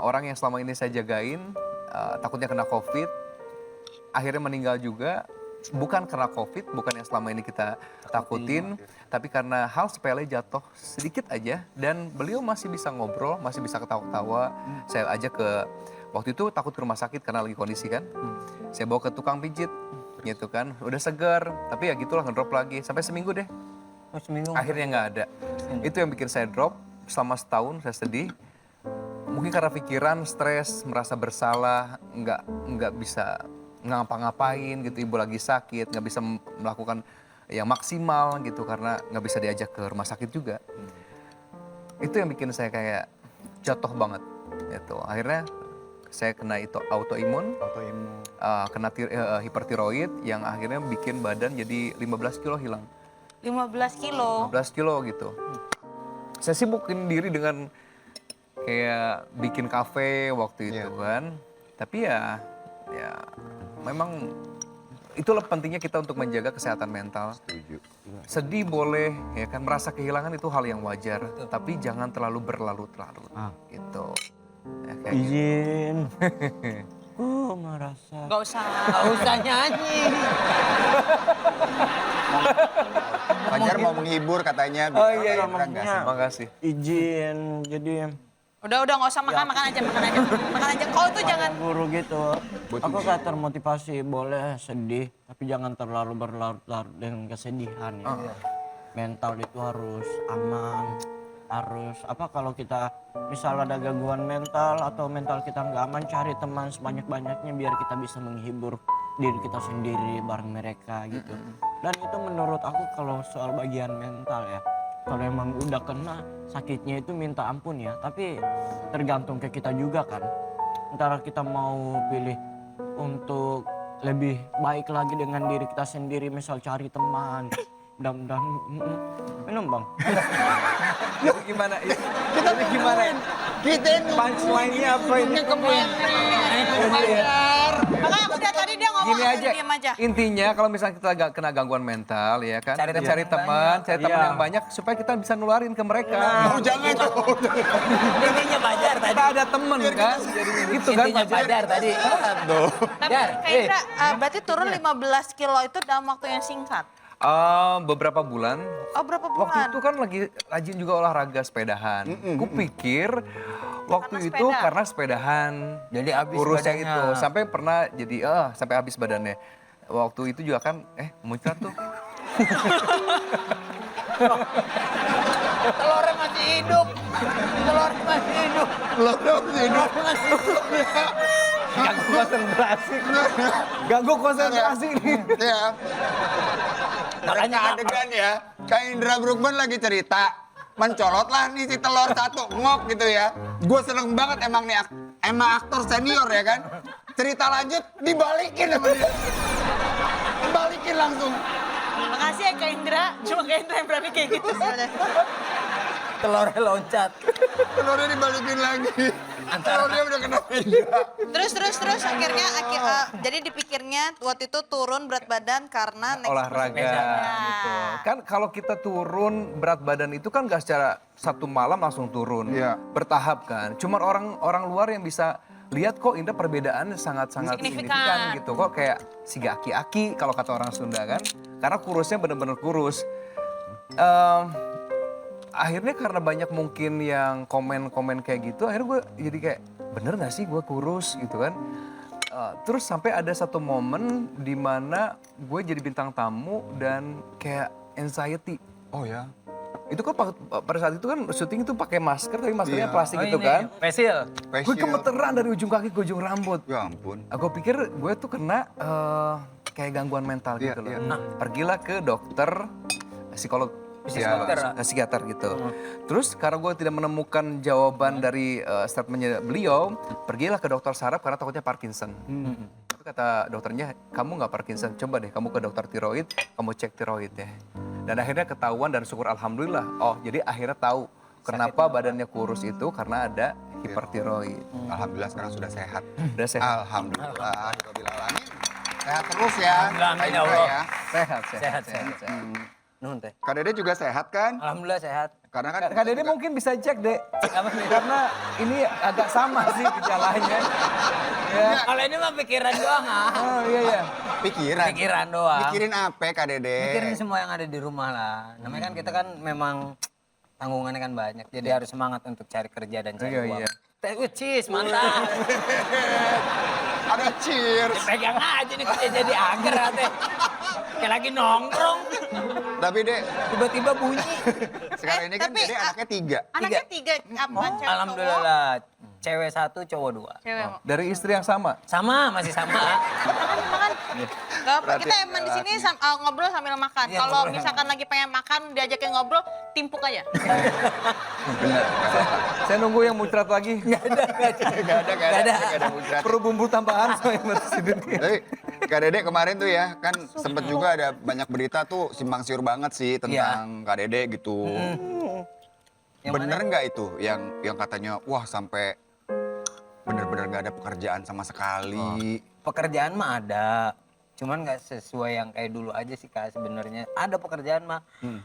Orang yang selama ini saya jagain, takutnya kena COVID, akhirnya meninggal juga. Bukan karena COVID, bukan yang selama ini kita takutin, tapi karena hal sepele jatuh sedikit aja. Dan beliau masih bisa ngobrol, masih bisa ketawa-ketawa. Saya ajak waktu itu takut ke rumah sakit karena lagi kondisi kan. Saya bawa ke tukang pijit, gitu kan. Udah segar, tapi ya gitulah ngedrop lagi. Sampai seminggu deh, Oh seminggu. akhirnya nggak ada. Itu yang bikin saya drop, selama setahun saya sedih. Mungkin karena pikiran, stres, merasa bersalah, nggak bisa ngapa-ngapain gitu, ibu lagi sakit, nggak bisa melakukan yang maksimal gitu karena nggak bisa diajak ke rumah sakit juga. Itu yang bikin saya kayak jatuh banget. Itu akhirnya saya kena itu autoimun, kena hipertiroid yang akhirnya bikin badan jadi 15 kilo hilang. 15 kilo. 15 kilo gitu. Saya sibukin diri dengan kayak bikin kafe waktu itu kan. Tapi ya memang itulah pentingnya kita untuk menjaga kesehatan mental. Sedih boleh, ya kan, merasa kehilangan itu hal yang wajar. Tapi jangan terlalu berlarut-larut gitu. Ya, kayak gitu. Izin. Merasa. Gak usah. Gak usah nyanyi. Fajar mau menghibur katanya. Oh iya, Orang nggak sih? Makasih. Izin, jadi Udah nggak usah makan aja. Makan aja. Kau tuh jangan. guru gitu. Aku gak termotivasi, boleh sedih, tapi jangan terlalu berlarut-larut dengan kesedihan ya. Mental itu harus aman, harus kalau kita misal ada gangguan mental atau mental kita nggak aman, cari teman sebanyak-banyaknya biar kita bisa menghibur diri kita sendiri bareng mereka gitu. Dan itu menurut aku kalau soal bagian mental ya, kalau emang udah kena sakitnya itu minta ampun ya, tapi tergantung ke kita juga kan. Antara kita mau pilih untuk lebih baik lagi dengan diri kita sendiri, misal cari teman, mudah-mudahan minum bang. Jadi gimana? Jadi gimana? Kita Punchline-nya apa ini? Makanya aku dari tadi dia ngomong Gini aku aja, diam aja. intinya kalau misalnya kita gak kena gangguan mental ya kan, Cari kita teman cari yang teman, cari teman Iya. yang banyak supaya kita bisa nularin ke mereka. Oh, jangan. Intinya Fajar tadi. Kita ada temen kan, jadi gitu kan. Intinya Fajar tadi. Tapi Jar, Kak Indra, berarti turun 15 kilo itu dalam waktu yang singkat. Beberapa bulan. Oh berapa Waktu bulan? itu kan lagi rajin juga olahraga sepedahan. Kupikir waktu Karena itu sepeda. karena sepedahan. Jadi habis Urusnya badannya. itu sampai pernah jadi sampai habis badannya. Waktu itu juga kan muncrat tuh. Telurnya masih hidup. Telurnya masih hidup. Ganggu konsentrasi. Ganggu konsentrasi nih. Ya. Makanya adegan ya, Kak Indra Bruggman lagi cerita, mencolot lah nih si telur satu, ngok gitu ya. Gue seneng banget emang nih, emang aktor senior ya kan. Cerita lanjut, dibalikin sama dia. Dibalikin langsung. Makasih ya Kak Indra, cuma Kak Indra yang berani kayak gitu sebenarnya. Telurnya loncat. Telurnya dibalikin lagi. Telurnya udah kena Indra. Terus akhirnya jadi dipikirnya waktu itu turun berat badan karena naik Olahraga sepeda. gitu. Kan kalau kita turun berat badan itu kan gak secara satu malam langsung turun. Iya. Bertahap kan. Cuma orang luar yang bisa lihat kok Indah perbedaannya sangat-sangat Signifikan. signifikan gitu. Kok kayak si aki-aki kalau kata orang Sunda kan. Karena kurusnya bener-bener kurus. Akhirnya karena banyak mungkin yang komen-komen kayak gitu, akhirnya gue jadi kayak bener gak sih gue kurus gitu kan. Terus sampai ada satu momen di mana gue jadi bintang tamu dan kayak anxiety. Oh ya? Itu kan pada saat itu kan syuting itu pakai masker, tapi maskernya Iya. plastik gitu kan. Facial. Gue gemeteran dari ujung kaki ke ujung rambut. Ya ampun. Aku pikir gue tuh kena kayak gangguan mental Iya, gitu loh. iya. Nah, pergilah ke dokter psikolog psikiater gitu. Terus karena gue tidak menemukan jawaban dari statementnya beliau, pergilah ke dokter saraf karena takutnya Parkinson. Tapi kata dokternya, kamu nggak Parkinson, coba deh kamu ke dokter tiroid, kamu cek tiroid ya. Dan akhirnya ketahuan dan syukur alhamdulillah, oh jadi akhirnya tahu kenapa badannya kurus itu karena ada hipertiroid. Alhamdulillah sekarang sudah sehat. Udah sehat. Alhamdulillah. Alhamdulillah. Sehat terus ya. Alhamdulillah, Kak amin ya Indra Allah. ya. Sehat. Nuhun teh. Kak Dede juga sehat kan? Alhamdulillah sehat. Karena kan Kak Dede mungkin bisa cek deh, karena ini agak sama sih gejalanya. Ya. Kalau ini mah pikiran doang ah. Oh iya. pikiran doang. Mikirin apa Kak Dede? Mikirin semua yang ada di rumah lah. Namanya kan kita kan memang tanggungannya kan banyak. Jadi harus semangat untuk cari kerja dan cari uang. Iya. Teh cheese, mantap. Ada cheers. Pegang aja nih kerja jadi agar teh. Kayak lagi nongkrong. Tapi Dek, Tiba-tiba bunyi. sekarang ini kan tapi, Dede anaknya 3. Anaknya 3, apa cewek Alhamdulillah lah. Cewek 1, cowok 2. Cewek. Dari istri yang sama. Sama, masih sama. Makan. Gak apa, kita emang di sini ngobrol sambil makan. Iya, Kalau ngobrol. misalkan lagi pengen makan, diajakin ngobrol, timpuk aja. Benar. Saya nunggu yang muncrat lagi. Gak ada muncrat. Perlu bumbu tambahan sama yang sini. Tapi Kak Dede kemarin tuh ya, kan sempet juga ada banyak berita tuh simpang siur banget sih tentang Kak Dede gitu. Yang Bener nggak itu yang katanya wah sampai bener-bener nggak ada pekerjaan sama sekali. Pekerjaan mah ada. Cuman nggak sesuai yang kayak dulu aja sih Kak sebenarnya. Ada pekerjaan mah.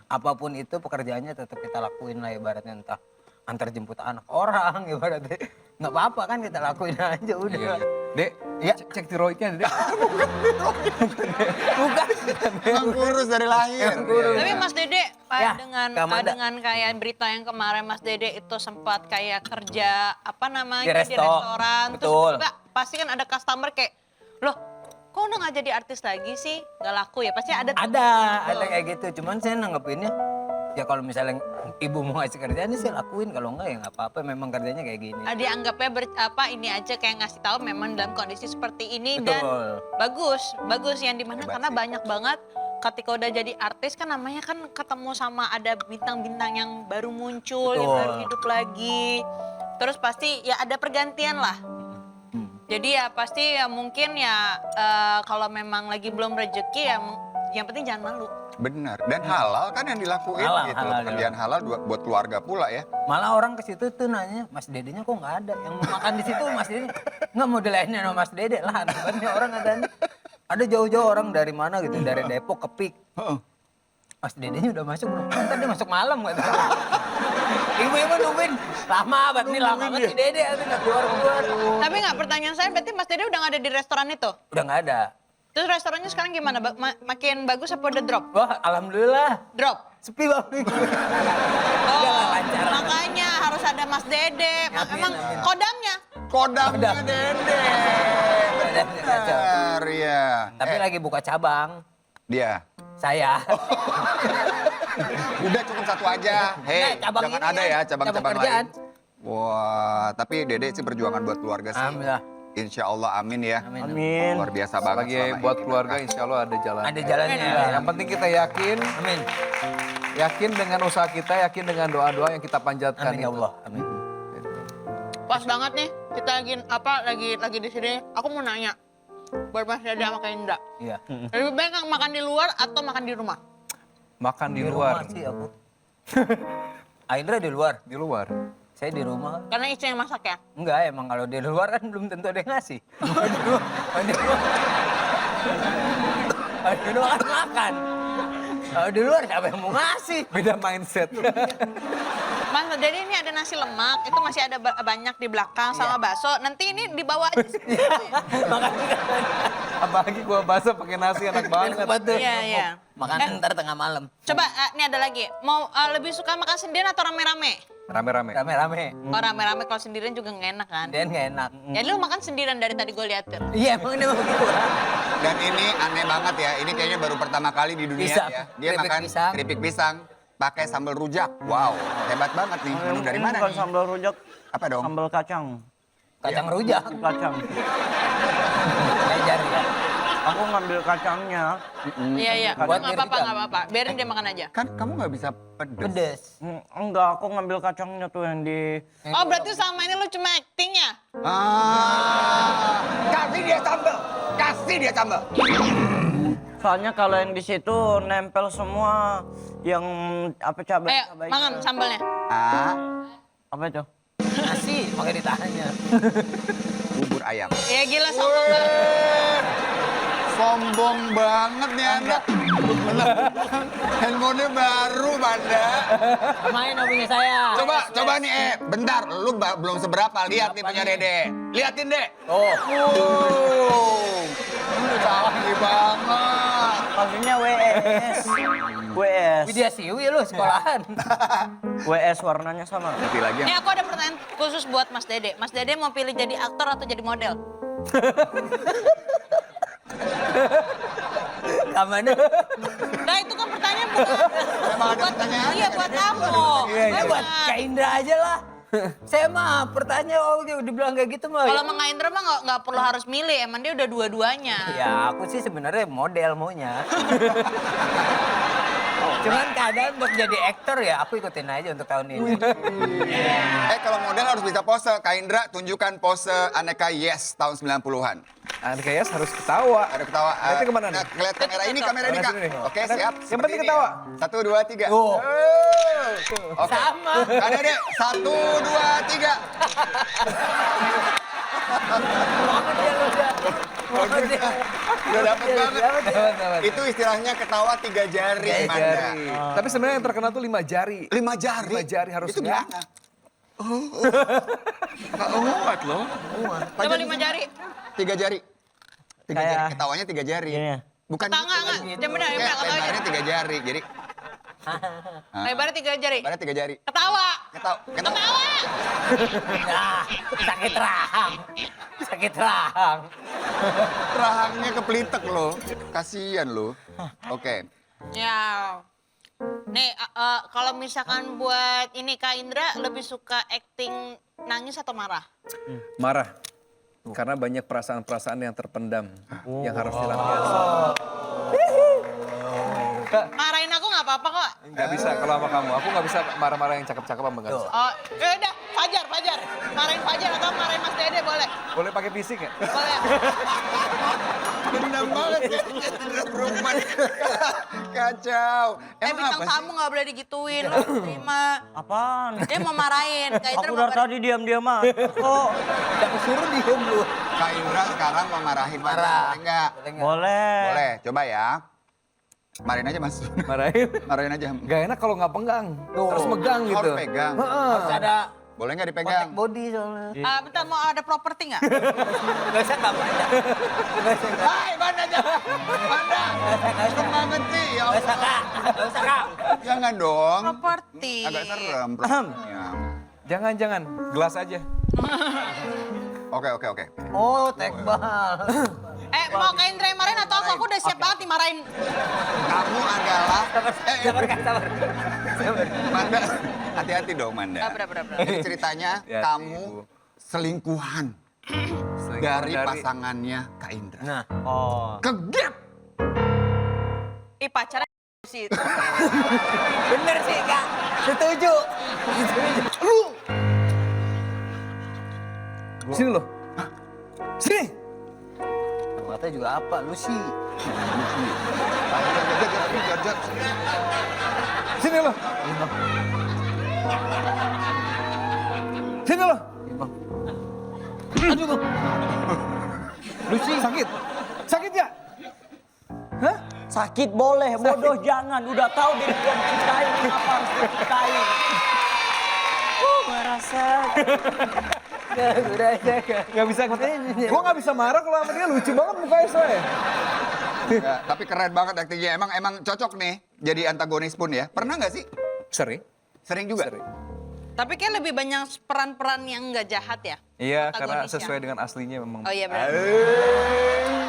Apapun itu pekerjaannya tetap kita lakuin lah ibaratnya entah antar jemput anak orang ibaratnya. Nggak apa-apa kan kita lakuin aja udah. Dek, cek tiroidnya Dek. Bukan. Emang kurus dari lahir. Tapi Mas Dede, Ya, dengan Kak Amanda. dengan kayak berita yang kemarin Mas Dede itu sempat kayak kerja apa namanya Di restoran, betul. terus juga pasti kan ada customer kayak, loh kok udah nggak jadi artis lagi sih, nggak laku ya, pasti ada. tuh. Ada kayak gitu. Cuman saya nanggepinnya ya kalau misalnya ibu mau ngasih kerjaan ini saya lakuin, kalau enggak ya nggak apa-apa, memang kerjanya kayak gini. Dianggapnya ini aja kayak ngasih tahu memang dalam kondisi seperti ini dan Betul. bagus yang dimana karena banyak banget ketika udah jadi artis kan namanya kan ketemu sama ada bintang-bintang yang baru muncul, yang Betul. baru hidup lagi. Terus pasti ya ada pergantian lah. Jadi ya pasti ya mungkin ya kalau memang lagi belum rezeki ya yang penting jangan malu. Benar. Dan halal kan yang dilakuin Halal, gitu. halal, Pekerjaan halal buat keluarga pula ya. Malah orang ke situ tuh nanya, Mas Dedenya kok nggak ada? Yang mau makan di situ Mas Dede nggak mau dilayanin sama Mas Dede lah. Banyak orang ada jauh-jauh orang dari mana gitu, dari Depok ke Pik. Mas Dedenya udah masuk belum? Ntar dia masuk malam katanya. Ibu-ibu nungguin lama banget nih, lama banget si Dede nggak keluar-keluar. Tapi nggak, pertanyaan saya berarti Mas Dede udah nggak ada di restoran itu? Udah nggak ada. Terus restorannya sekarang gimana? Makin bagus apa udah drop? Wah, alhamdulillah. Drop. Sepi banget. Oh, makanya harus ada Mas Dede. Emang amin. kodamnya? Dede. Benar ya. Tapi lagi buka cabang. Dia. Saya. Udah cukup satu aja. Hei, Nah, cabang jangan ini ada kan, ya cabang cabang-cabang kerjaan. lain. Wah, tapi Dede sih perjuangan buat keluarga sih. Alhamdulillah. Insya Allah amin ya. Amin. Amin. Luar biasa banget. Sebagai selama buat ini. keluarga insya Allah ada jalan. Ada jalannya. Yang penting kita yakin, Amin. yakin dengan usaha kita, yakin dengan doa-doa yang kita panjatkan Amin ya itu. Allah. Amin. Pas banget nih, kita lagi di sini. Aku mau nanya, buat Mas Dede sama Kak Indra. Iya. Lebih baik makan di luar atau makan di rumah? Makan di rumah luar. sih aku. Aindra di luar. Di luar. Saya di rumah. Karena istri yang masak ya? Enggak, emang kalau di luar kan belum tentu ada yang ngasih. Di luar kan makan. Kalau di luar siapa yang mau ngasih? Beda mindset. Mas Dede ini ada nasi lemak, itu masih ada banyak di belakang sama bakso. Nanti ini dibawa aja sendiri. Makanya Apalagi gua basah pakai nasi enak banget. betul. Iya, iya. Makan ntar tengah malam. Coba, ini ada lagi. Mau lebih suka makan sendirian atau rame-rame? Rame-rame. Rame-rame. Kalau rame-rame kalau sendirian juga nggak enak kan? Dan nggak enak. Ya lu makan sendirian dari tadi gue liatin. Iya, emang ini begitu. Dan ini aneh banget ya. Ini kayaknya baru pertama kali di dunia Pisang. ya. Dia Keripik makan pisang. keripik pisang pakai sambal rujak. Wow, hebat banget nih. Menu dari mana Bukan nih? sambal rujak, Apa dong? sambal kacang. Kacang rujak. Kacang. Kayak jari ya. Aku ngambil kacangnya. Iya, iya. Buat Nggak biar apa-apa, hitam. nggak apa-apa. Biarin dia makan aja. Kan kamu nggak bisa pedes. Pedes. Enggak, aku ngambil kacangnya tuh yang di... Oh, berarti selama ini lu cuma acting ya? Kasih dia sambal. Kasih dia sambal. Soalnya kalau yang di situ nempel semua yang apa cabai. Ayo, makan sambalnya. Apa itu? Nasi, makanya ditanya. Bubur ayam. Ya gila sambal banget. Sombong banget nih anak. Handphonenya baru, Banda. Main punya saya. Coba nih, bentar. Lu belum seberapa. Lihat nih punya Dede. Liatin, Dek. Oh. Canggih banget. Maksudnya WS. WS. Widya Siwi lu sekolahan. WS warnanya sama. Nanti lagi Ini aku ada pertanyaan khusus buat Mas Dede. Mas Dede mau pilih jadi aktor atau jadi model? Kamane. Nah itu kan pertanyaan buat Emang ada pertanyaan? Iya buat kamu. Ya buat Kak Indra aja lah. Saya mah pertanyaan dibilang kayak gitu mah. Kalau Mang Indra mah nggak perlu harus milih, emang dia udah dua-duanya. Ya aku sih sebenarnya model maunya. Cuman keadaan buat jadi aktor ya aku ikutin aja untuk tahun ini. Kalau model harus bisa pose. Kak Indra tunjukkan pose aneka Yes tahun 90-an. Anak Yas harus ketawa. Ada ketawa. Nanti kemana nih? Ngeliat kamera ini, Kak. Sini nih. Oke, siap. Yang penting Seperti ini ketawa. ya. 1, 2, 3. Oh. Oke. Sama. Kak Dede, 1, 2, 3. Udah dapet banget. Itu istilahnya ketawa 3 jari, Manda. Jari. Tapi sebenarnya yang terkenal tuh 5 jari. 5 jari? 5 jari harus Itu gimana? Nggak muat loh. Coba 5 jari. 3 jari. 3 jari. Kayak- Ketawanya 3 jari. Iya. Bukan Tangan, gitu. enggak. Dia benar, dia benar, ketawanya. Lebarnya 3 jari. Jadi Lebarnya 3 jari. lebarnya 3 jari. Ketawa. Ketawa. Ketawa. Nah, sakit rahang. Sakit rahang. Rahangnya kepelitek loh. Kasian loh. Oke. Ya. Nih, kalau misalkan buat ini Kak Indra lebih suka acting nangis atau marah? Marah. Karena banyak perasaan-perasaan yang terpendam. Yang harus dilampiaskan. Marahin aku nggak apa-apa kok. Gak bisa kalau sama kamu. Aku gak bisa marah-marah yang cakep-cakep sama gak bisa. Oh, ya udah, Fajar. Marahin Fajar atau marahin Mas Dede boleh? Boleh pakai fisik ya? Boleh. Dendam banget ya. Perumahan. Kacau. Bintang apa sih? tamu nggak boleh digituin, lu harus terima. Apaan? Dia mau marahin, Kak Indra Aku mau dari marahin. tadi diam-diam aja. Kok Aku suruh diem lu. Kak Indra sekarang mau marahin Mas. Marah. Boleh nggak? boleh. Boleh. Coba ya. Marahin aja Mas. Marahin. Marahin aja. Gak enak kalau nggak pegang. Tuh. Harus megang gitu. Harus pegang. Harus ada Boleh nggak kontak dipegang? body soalnya. Bentar, mau ada properti nggak? Gak usah kamu aja. Gak usah Kak. Hai, Banda aja. Banda. Serem banget sih. Ya Gak usah Allah. Kak. Gak usah Kak. Jangan dong. Properti. Agak serem. propertinya. Jangan. Gelas aja. Oke. Oh, tekbal. Mau Kak Indra yang marahin atau aku? Aku udah siap banget dimarahin. Kamu adalah... Sabar Kak, sabar. Sabar. Manda, hati-hati dong Manda. Bener. Jadi ceritanya Hati-hati, kamu Bu. selingkuhan dari pasangannya Kak Indra. Nah, Oh. Kegep! Ih pacarnya sih. bener sih Kak. Setuju. Sini loh. Sini. Mata juga apa? Lu sih. Jajak. Sini loh. Sini loh. Aduh, Bang. Lu sih sakit. Sakit ya? Hah? Sakit boleh, bodoh jangan. Udah tahu diri gua mencintai, kenapa harus dicintai? Merasa. Udah aja Kak. Gak bisa Gua gak bisa marah kalau sama dia lucu banget mukanya soalnya. Ya, tapi keren banget aktingnya. Emang cocok nih jadi antagonis pun ya. Pernah nggak sih? Sering. Sering juga? Sering. Tapi kayak lebih banyak peran-peran yang nggak jahat ya? Iya, karena Antagonisnya. sesuai dengan aslinya memang. Oh iya benar.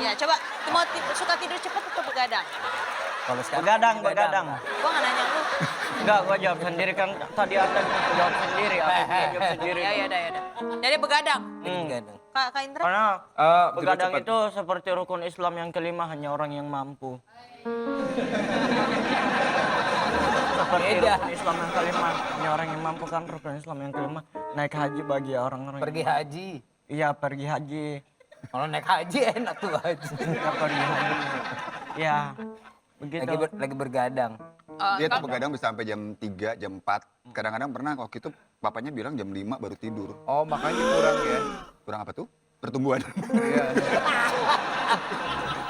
Ya coba, mau suka tidur cepat atau begadang? Kalau sekarang Begadang. Gua nggak nanya lu. Enggak, gua jawab sendiri kan tadi Atan jawab sendiri, aku juga jawab sendiri. Ya udah. Jadi begadang. Begadang. Kak Indra? Karena Begadang begadang itu seperti rukun Islam yang kelima, hanya orang yang mampu. Seperti rukun Islam yang kelima, hanya orang yang mampu kan rukun Islam yang kelima. Naik haji bagi orang-orang Pergi yang haji. Iya, pergi haji. Kalau naik haji enak tuh haji. Iya, pergi haji. Iya, begitu. Lagi bergadang. Dia tuh begadang bisa sampai jam 3, jam 4. Kadang-kadang pernah waktu itu papanya bilang jam 5 baru tidur. Oh, makanya kurang ya. Kurang apa tuh? Pertumbuhan. Iya.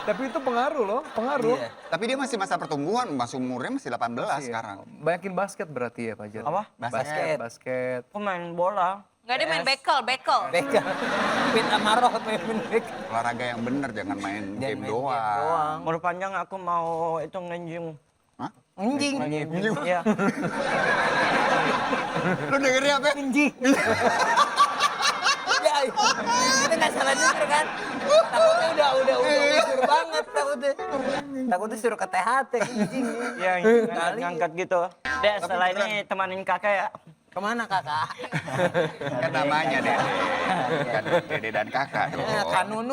Tapi itu pengaruh loh, pengaruh. Iya. Tapi dia masih masa pertumbuhan, masih umurnya masih 18 Iya. sekarang. Banyakin basket berarti ya Fajar? Apa? Basket. Basket. Aku main bola. Nggak dia main bekel. Beka. Pit Amarok main beka. Olahraga yang bener, jangan main Jangan game main doang. doang. Umur panjang aku mau itu nge-gym. Hah? Anjing. Iya. Lu dengerin apa? Anjing. Ya, kita nggak salah denger kan? Takutnya udah ukur banget takutnya. Takutnya suruh ke THT anjing. Iya, ngangkat gitu. Dek, setelah ini temanin kakak ya. Kemana kakak? Kan namanya Dede. Kan Dede dan kakak dong. Kanunu.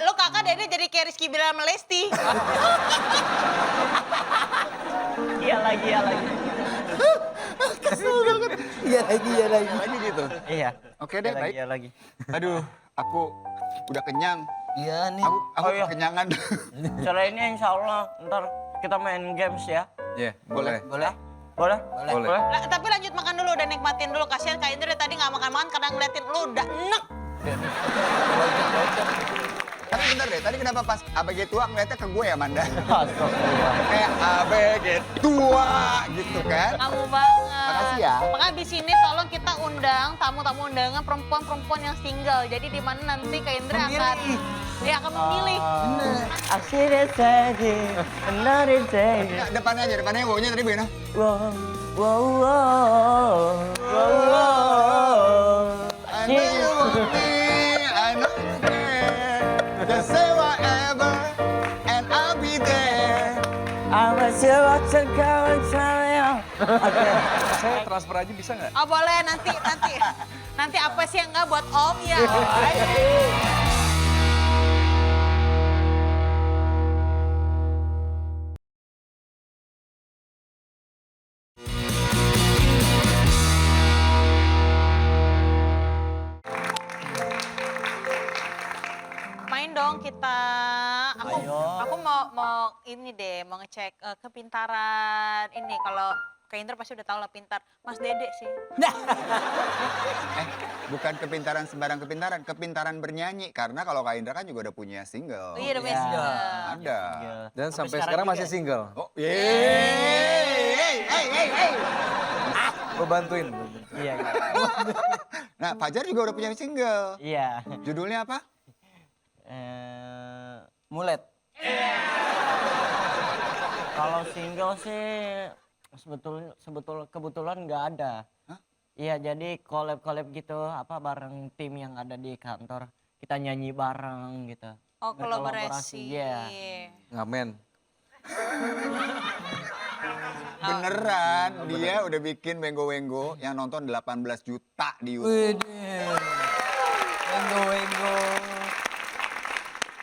Lu kakak Dede jadi kayak Rizky Bilal sama Lesti. Iya lagi. Iya lagi. Lagi gitu. Iya. Oke deh, baik. Iya lagi. Aduh, aku udah kenyang. Iya nih. Aku Oh, iya. kenyangan. Setelah ini insya Allah ntar kita main games ya. Iya, boleh. Boleh? Boleh? Boleh. Tapi lanjut makan dulu, udah nikmatin dulu. Kasihan Kak Indra dari tadi nggak makan-makan karena ngeliatin lu udah enek. Tapi bentar deh, tadi kenapa pas ABG tua ngeliatnya ke gue ya, Manda? Astagfirullah. Kayak ABG tua gitu kan. Kamu banget. Makasih ya. Makanya di sini tolong kita undang tamu-tamu undangan perempuan-perempuan yang single. Jadi di mana nanti Kak Indra akan dia akan memilih. Akhirnya tadi, another day. Ya, depannya aja, depannya wow-nya tadi begini. Wow. I know you want me, I know you care. Just say whatever, and I'll be there. I'm a silver kawan saya. Saya transfer aja bisa nggak? Oh boleh nanti apa sih yang nggak buat Om ya? Main dong kita. Aku mau ini deh, mau ngecek kepintaran ini. Kalau Kak Indra pasti udah tahu lah pintar. Mas Dede sih. Bukan kepintaran sembarang kepintaran bernyanyi. Karena kalau Kak Indra kan juga udah punya single. Oh iya udah punya single. Ada. Dan sampai sekarang masih single. Oh, yeay. Hey. Gue bantuin. Iya. Nah, Fajar juga udah punya single. Iya. Judulnya apa? Mulet. Kalau single sih kebetulan nggak ada. Hah? Iya, jadi collab gitu apa bareng tim yang ada di kantor. Kita nyanyi bareng gitu. Oh kolaborasi. Iya. Ngamen. Beneran, dia udah bikin Wenggo yang nonton 18 juta di YouTube. Widih. Wenggo.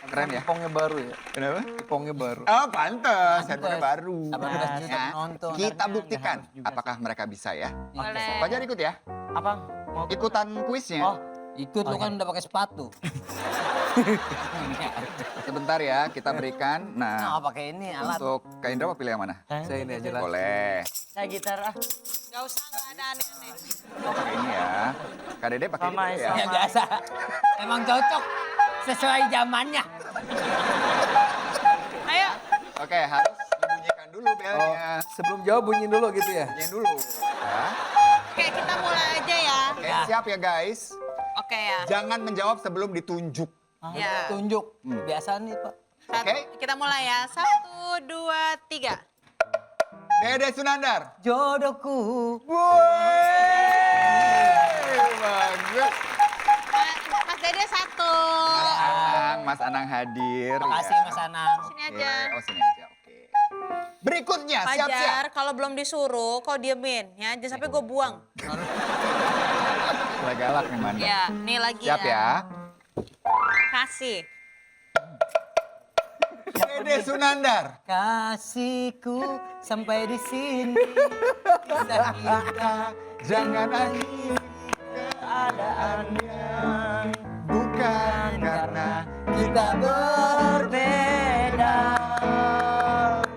Keren ya? Ipongnya baru ya? Kenapa? Ipongnya baru. Oh, pantes. Handphone baru. 18 juta Ya. penonton. Kita buktikan Harus juga apakah mereka bisa ya. Boleh. Fajar ikut ya. Apa? Mau Ikutan kuisnya. Oh, Ikut lu kan udah pakai sepatu. Sebentar ya, kita berikan. Nah, Nah, pakai ini alat. untuk Kak Indra mau pilih yang mana? Saya ini aja lah. Boleh. saya gitar ah. Gak usah, gak ada aneh-aneh. Oh, pakai ini ya. Kak Dede pakai Sama, ini ya. Ya biasa. Emang cocok sesuai zamannya. Ayo, Oke, harus dibunyikan dulu Oh, belnya. sebelum jawab bunyiin dulu gitu ya? Bunyiin dulu. Ya. oke kita mulai aja ya. Oke, siap ya guys. Oke ya. Jangan menjawab sebelum ditunjuk. Ya. Tunjuk. Biasa nih, Pak. Oke. Kita mulai ya. 1, 2, 3. Dede Sunandar. Jodohku. Bagus. Mas Dede 1. Mas Anang hadir. Makasih ya. Mas Anang. Sini Oke, aja. oh sini aja, oke. Berikutnya, siap-siap. Fajar, kalau belum disuruh, kau diemin ya. Jangan sampai gue buang. Mulai galak nih, Manda. Ya, nih lagi Siap ya. Kasih. Dede Sunandar. Kasihku sampai di sini. Kisah kita Jangan akhiri keadaannya. bukan karena Kita berbeda.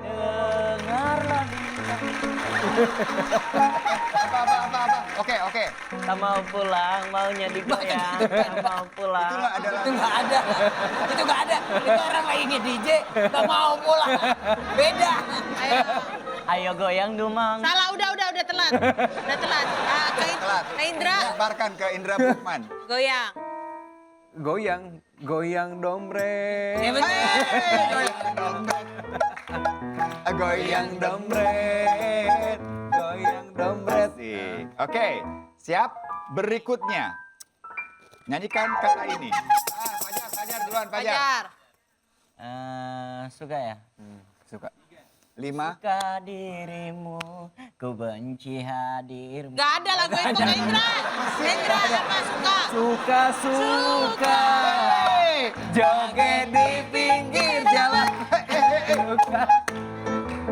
Dengarlah apa. Oke. Tak mau pulang, maunya digoyang. Tak mau pulang. Itu nggak ada Itu lagi. nggak ada. Itu nggak ada. Itu orang lagi nge-DJ. Gak mau pulang. Beda. Ayo. Ayo goyang dumang. Salah, udah telat. Udah telat. Telat. Kak Indra, Lebarkan ke Indra Bruggman. goyang. Goyang dombreng. Ya bener. Goyang Dompret, goyang dompret. Asik. Oke, siap? Berikutnya. Nyanyikan kata ini. Fajar duluan, Fajar. Fajar. Suka ya? Suka. 5. Suka dirimu, ku benci hadirmu. Gak ada lagu itu Kak Indra. Indra apa suka? Suka, joget di pinggir jalan.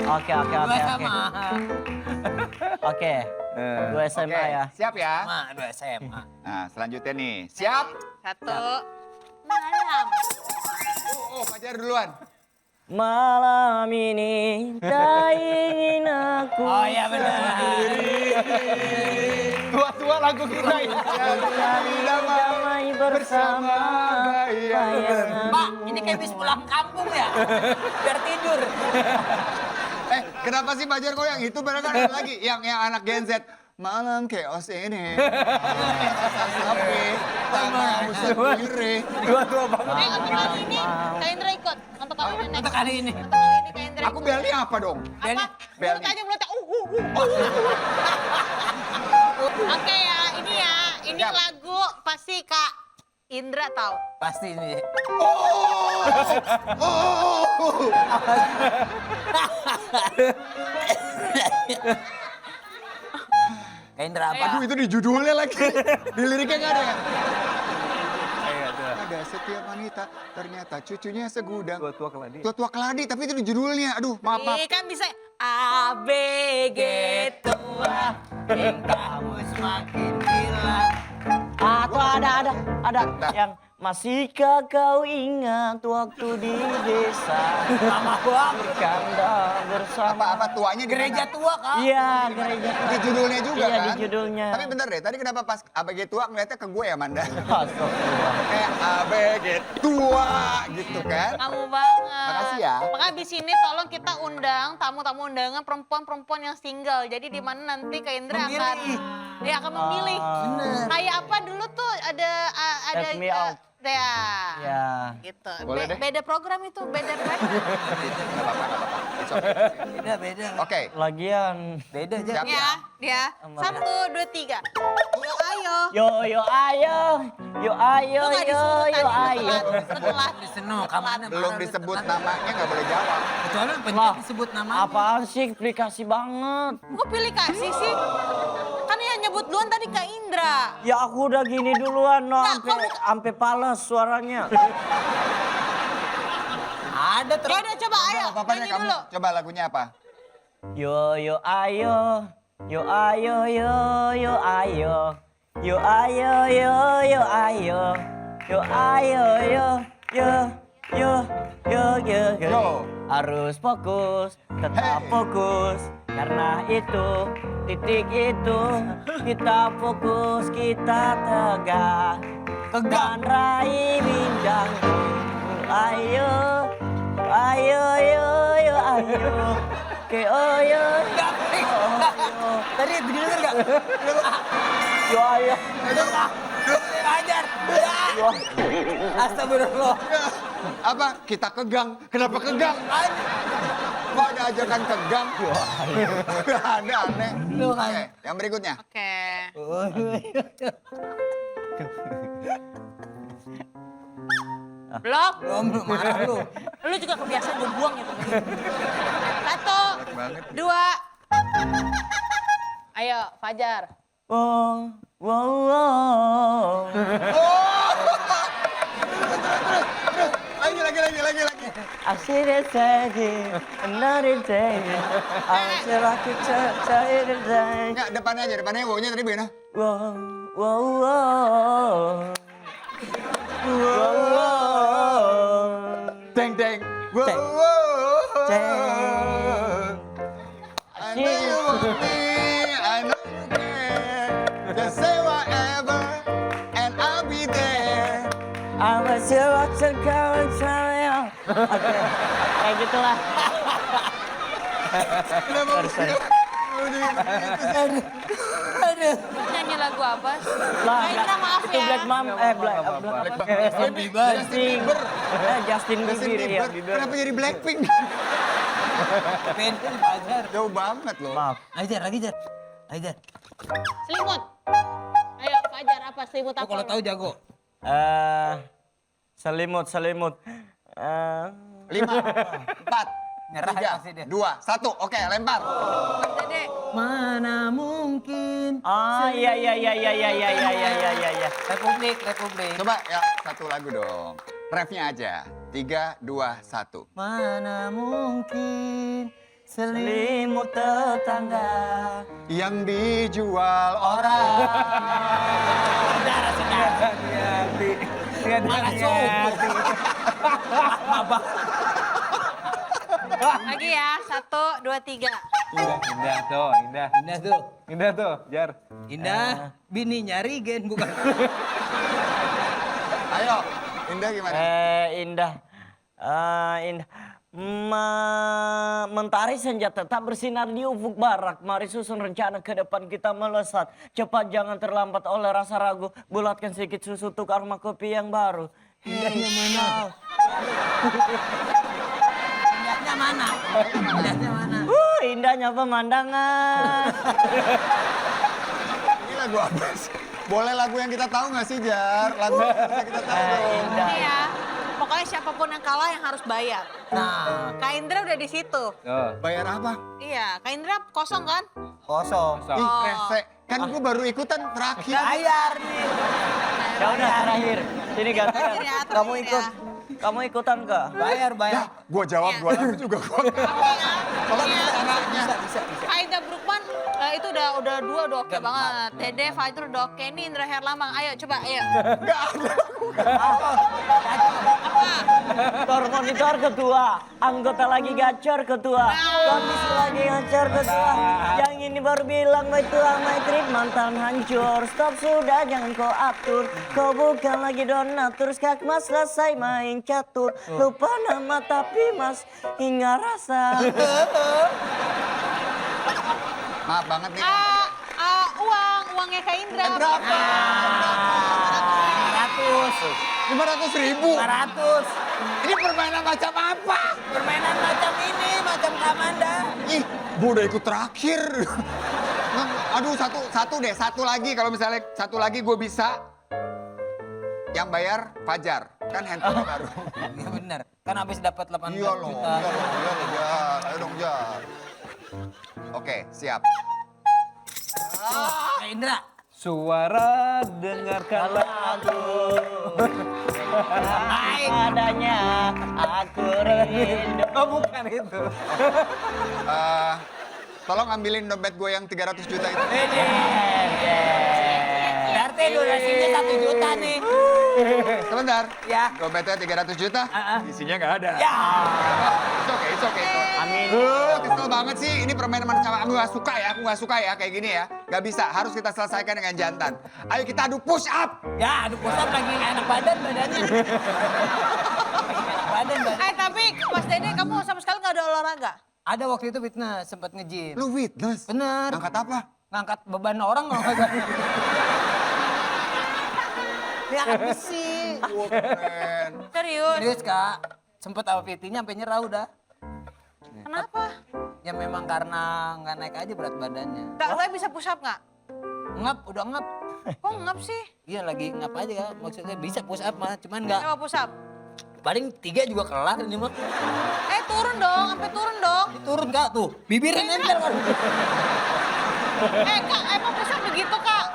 Oke. Dua sama. Oke. Dua SMA Oke, ya. siap ya? Sama, dua SMA. Nah, selanjutnya nih. Siap? 1. Malam. Fajar duluan. Malam ini tak ingin aku. Oh iya benar. Tua-tua lagu kita ya. Damai bersama bayangan. Pak, ini kayak bis pulang kampung ya? Biar tidur. Kenapa sih Fajar kok yang itu? Padahal kan ada lagi yang anak Gen Z. Malam chaos ini. Tapi tak mau sendiri. Dua-dua banget. Untuk kali ini Kak Indra ikut. Untuk kali ini next. Untuk kali ini. Untuk kali ini Kak Indra Aku ikut. belnya apa dong? Apa? Bel Mulut nih. aja mulutnya. Oke ya, ini ya. Ini Siap. lagu pasti Kak Indra tahu. Pasti ini. Kayak Indra apa? Aduh itu di judulnya lagi. Di liriknya nggak ada ya? Ada setiap wanita ternyata cucunya segudang. Tua-tua keladi. Tua-tua keladi tapi itu di judulnya. Aduh maaf. Ini kan bisa A, B, G, tua. Kamu semakin gila. Tuh ada yang masihkah kau ingat waktu di desa Mama gua berkanda bersama. Apa tuanya di gereja mana? tua kak. Iya, gereja. Di judulnya juga Iya, kan? di judulnya. Tapi bentar deh, tadi kenapa pas ABG tua ngeliatnya ke gue ya Manda? Astagfirullah. Kayak ABG tua gitu kan? Kamu banget. Makasih ya. Maka di sini tolong kita undang tamu-tamu undangan perempuan-perempuan yang single. Jadi di mana nanti Kak Indra akan dia akan memilih. Kayak apa dulu tuh ada Let me out. Ya. Ya. Gitu. Boleh deh. Beda program itu, beda program. Nggak apa-apa. It's okay. Beda. Oke, Lagian. Beda aja. siap ya? Ya. 1, 2, 3. Yo ayo. Yo ayo. Yo ayo Lu nggak yo disebut yo tadi, ayo. setelah. Diseno, kamarnya Belum disebut namanya nggak boleh jawab. Kecuali Lah, pencet disebut namanya. apaan sih aplikasi banget. Kok pilih kasih sih? Kan yang nyebut duluan tadi Kak Indra. Ya aku udah gini duluan no Nggak, sampai pales suaranya. Ada terus. Ya udah coba ayo. Apa-apa deh Nyanyi kamu. dulu. Coba lagunya apa? Yo ayo. Yo ayo yo yo ayo. Yo ayo yo yo ayo. Yo ayo yo yo yo. Yo. Harus fokus, tetap Hey. fokus. Karena itu, titik itu, kita fokus, kita tegak. Dan raih bintang. Ayo, ayo, yo, yo, ayo. Ke oh, yo, Tadi denger gak? yo, ayo. Ajar. Yo. Astagfirullah. Apa? Kita kegang. Kenapa kegang? Kok ada ajakan kegang? Nggak ada aneh. Lu kan. Oke, yang berikutnya. Oke. Blok. Belum marah lu. Lu juga kebiasaan gue buang itu. 1, 2. Ayo, Fajar. Wow, wow, wow. I see the day, another day. I feel like it's a day. Enggak, depannya wow-nya tadi bagaimana? Wow, wow, wow. Wow, wow. Deng deng. Wow, Deng. wow. Deng. I know you want me, I know you care. Just say whatever, and I'll be there. I'm a selection current trial. Oke, kayak gitulah. Sorry. Aduh. Nyanyi lagu apa? Lah, Indra maaf itu ya. Black Mom, Justin Bieber. Justin Bieber, ya. Kenapa jadi Blackpink? Pensil Fajar. Jauh banget loh. Maaf. Ajar lagi Jar. Ajar. Selimut. Ayo Fajar apa selimut Lu apa? kalau tahu jago. Selimut. 5, 4, Nyerah ya 3, pasti dia. 2, 1. Oke, lempar. Mas Dede. Mana mungkin. Iya. Republik. Coba ya, satu lagu dong. Refnya aja. 3, 2, 1. Mana mungkin Selimut tetangga. Yang dijual orang. Lagi ya, 1, 2, 3. Indah tuh. Indah tuh, Jar. Indah, bini nyari gen bukan. Ayo, Indah gimana? Indah. Mentari senja tetap bersinar di ufuk barat. Mari susun rencana ke depan kita melesat. Cepat jangan terlambat oleh rasa ragu. Bulatkan sedikit susu untuk aroma kopi yang baru. Indahnya mana? Indahnya mana? Indahnya mana? Indahnya pemandangan. Ini lagu apa sih? Boleh lagu yang kita tahu nggak sih, Jar? Lagu yang bisa kita tahu dong. Indah. Ini ya, pokoknya siapapun yang kalah yang harus bayar. Nah, Kak Indra udah di situ. Oh. Bayar apa? Iya, Kak Indra kosong kan? kosong. Ih, rese. Kan gue baru ikutan terakhir. Bayar nih. Ya udah terakhir. Sini gantian. Terakhir ya, Kamu terakhir ikut. ya. Kamu ikutan kak? Bayar. Gue jawab dua lagu juga gue. Kalau Iya. bisa anaknya. Bisa. Aida Brookman itu udah dua udah oke banget. Dede Fajar udah oke. Ini Indra Herlambang. Ayo coba ayo. Nggak ada. Apa? Tor monitor ketua, anggota lagi gacor ketua, kondisi lagi gacor ketua. Yang ini baru bilang my tua my trip mantan hancur. Stop sudah jangan kau atur, kau bukan lagi donatur. Skak mas selesai main catur, lupa nama tapi mas hingga rasa. Maaf banget nih. Uangnya Kak Indra. Berapa? 500.000. 500. Ini permainan macam apa? Permainan macam ini, macam Kamanda. Ih, gue udah ikut terakhir. Aduh, satu deh. Satu lagi, kalau misalnya satu lagi gue bisa. Yang bayar Fajar. Kan handphone baru. Iya benar. Kan habis dapat 18 Iya loh, juta. Jar. Ayo dong, Jar. Oke, siap. Kak Indra. Suara dengarkanlah Lagu adanya aku rindu. Oh bukan itu. Tolong ambilin dompet gue yang 300 juta itu. Berarti durasinya 1 juta nih. Sebentar. Ya. Dompetnya 300 juta, isinya nggak ada. Ya. It's okay. Amin. Kesel banget sih. Ini permainan macam aku nggak suka ya kayak gini ya. Nggak bisa, harus kita selesaikan dengan jantan. Ayo kita adu push up. Ya, aduh pusat lagi nggak enak badannya. Lagi nggak enak badan. Tapi Mas Dede kamu sama sekali nggak ada olahraga? Ada waktu itu fitness, sempat nge-gym. Lu witness? Bener. Angkat apa? Ngangkat beban orang kalau nggak salah. Dia angkat besi. Keren. Serius? Serius kak, sempet sama PT-nya sampai nyerah udah. Kenapa? Ya memang karena nggak naik aja berat badannya. Gak bisa push up nggak? Udah ngap. Kok ngap sih? Iya lagi ngap aja kak, maksudnya bisa push up mah, cuman nggak. Coba push up. Paling 3 juga kelar ini mah. Turun dong, sampai turun dong. Turun kak tuh, bibirnya nempel kan. Kak, emang push up begitu kak?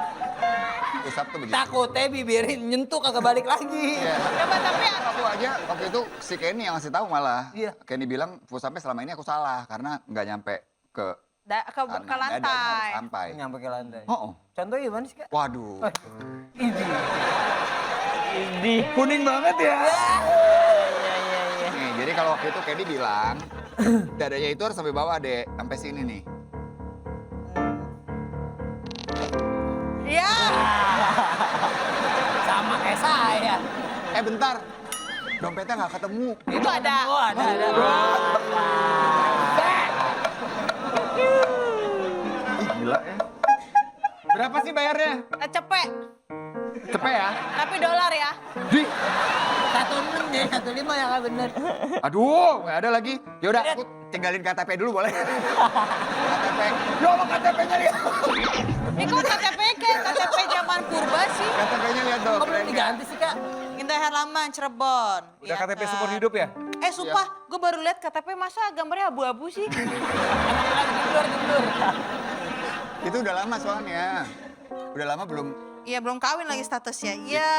Push Sabtu begitu. Takutnya bibirnya nyentuh kagak balik lagi. Iya. Coba tapi Aku aja waktu itu si Kenny yang ngasih tahu malah. Iya. Kenny bilang push up-nya selama ini aku salah karena nggak nyampe ke ke dadanya harus lantai. sampai. Nyampe ke lantai. Oh, Contohnya gimana sih, Kak? waduh. Ini. Kuning banget ya. Nih, jadi kalau waktu itu Kenny bilang dadanya itu harus sampai bawah deh, sampai sini nih. Iya. Sama kayak saya. Bentar, dompetnya nggak ketemu. Itu ada. Oh, ada. Gila ya. Berapa sih bayarnya? Cepet. Cepet ya? Tapi dolar ya. Di. 16 deh, 15 ya nggak bener. Aduh, nggak ada lagi. Yaudah, aku tinggalin KTP dulu boleh? KTP. Yo, mau KTP-nya lihat. Ini kok KTP kayak KTP zaman purba sih. KTP-nya lihat dong. Kok belum diganti sih, Kak? Indah Herlambang, Cirebon. Udah Iya KTP kan? seumur hidup ya? Sumpah, gue baru lihat KTP masa gambarnya abu-abu sih. Gendur. Itu udah lama soalnya. Udah lama belum. Iya, belum kawin lagi statusnya. Iya.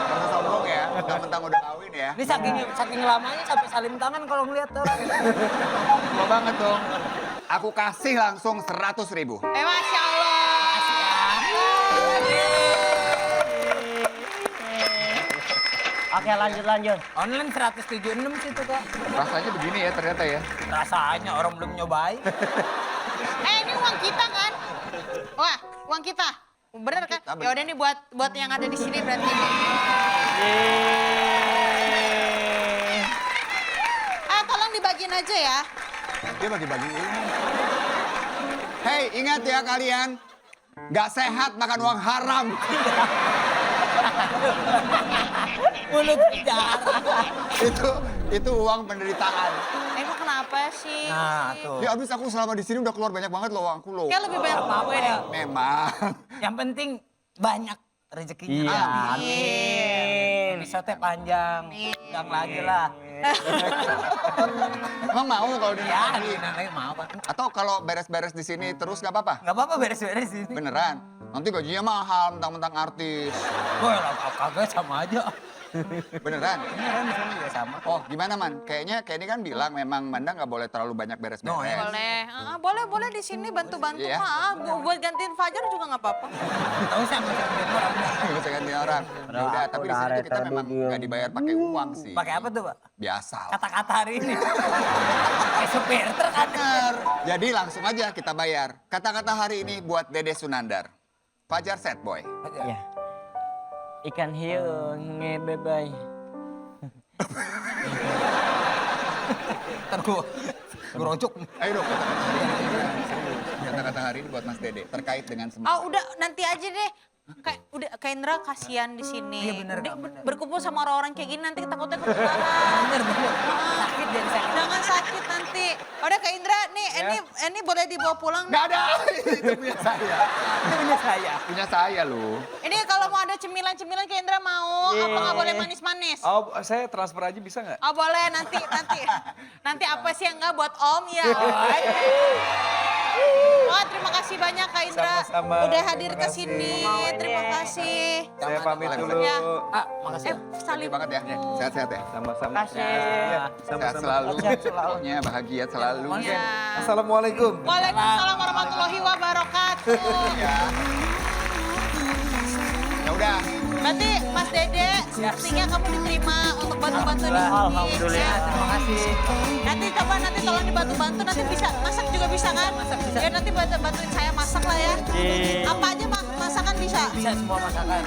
Gak usah sombong ya. Mentang-mentang udah kawin ya. Ini saking lamanya sampai salim tangan kalau ngeliat orang. Lama banget dong. Aku kasih langsung 100.000. Masya Allah. Oke, lanjut. Online 176 sih tuh, Kak. Rasanya begini ya ternyata ya. Rasanya orang belum nyobain. Ini uang kita kan? Wah, uang kita. Bener kan? kita, bener. Ya udah nih buat yang ada di sini berarti. Tolong dibagiin aja ya. Dia bagi-bagi ini. Hei, ingat ya kalian. Gak sehat makan uang haram. Mulut jarang. itu uang penderitaan. Kok kenapa sih? Nah, tuh. Ya abis aku selama di sini udah keluar banyak banget loh uangku loh. Kayak lebih banyak gue deh. Memang. Yang penting banyak rezekinya. Iya, Amin. Episode panjang. Yang lagi lah. Emang mau kalau di Ya, nanti mau kan. Atau kalau beres-beres di sini terus gak apa-apa? Gak apa-apa beres-beres ini. Beneran? Nanti gajinya mahal, mentang-mentang artis. Gue kagak sama aja. Beneran? Beneran di sini ya sama. Oh gimana Man? Kayaknya Kenny kan bilang memang Manda nggak boleh terlalu banyak beres-beres. No, ya. Boleh di sini bantu-bantu Iya. buat gantiin Fajar juga nggak apa-apa. Tahu sama orang. Bisa ganti orang. Ya udah, tapi di sini tuh kita memang nggak dibayar pakai uang sih. Pakai apa tuh, Pak? Biasa. lah. Kata-kata hari ini. Kayak supir truk kan. Bener. Jadi langsung aja kita bayar. Kata-kata hari ini buat Dede Sunandar. Fajar Set Boy. Ya. Ikan hiu ngebebay. Ntar gue gerocok. Ayo dong. Kata-kata hari ini buat Mas Dede terkait dengan semua. Udah nanti aja deh. Kak Indra kasihan di sini. Iya, bener, Dia Kak, bener. berkumpul sama orang-orang kayak gini nanti takutnya ketularan. Bener. Sakit jadi sakit. Jangan sakit nanti. Udah Kak Indra nih, ini boleh dibawa pulang. Nggak ada. Itu punya saya. Itu punya saya. Punya saya loh. Ini kalau mau ada cemilan-cemilan Kak Indra mau, apa nggak boleh manis-manis? Oh, saya transfer aja bisa nggak? Oh boleh nanti apa sih yang nggak buat Om ya? Oh terima kasih banyak Kak Indra Sama-sama. udah hadir ke Terima sini. Terima kasih. Saya pamit dulu. Ya. Makasih. Salim. Banget ya. Sehat-sehat ya. Sama-sama. Kasih. Ya, Sehat sama-sama. selalu. Sehat selalu. Pokoknya bahagia selalu. Ya. Assalamualaikum. Waalaikumsalam warahmatullahi wabarakatuh. Ya. Ya udah. Berarti Mas Dede, sepertinya kamu diterima untuk bantu-bantu di sini. Alhamdulillah. Ya. Terima kasih. Nanti tolong dibantu-bantu, nanti bisa masak juga bisa kan? Masak bisa. Ya nanti bantuin saya masak lah ya. Iya. Apa aja masakan bisa? Bisa semua masakan.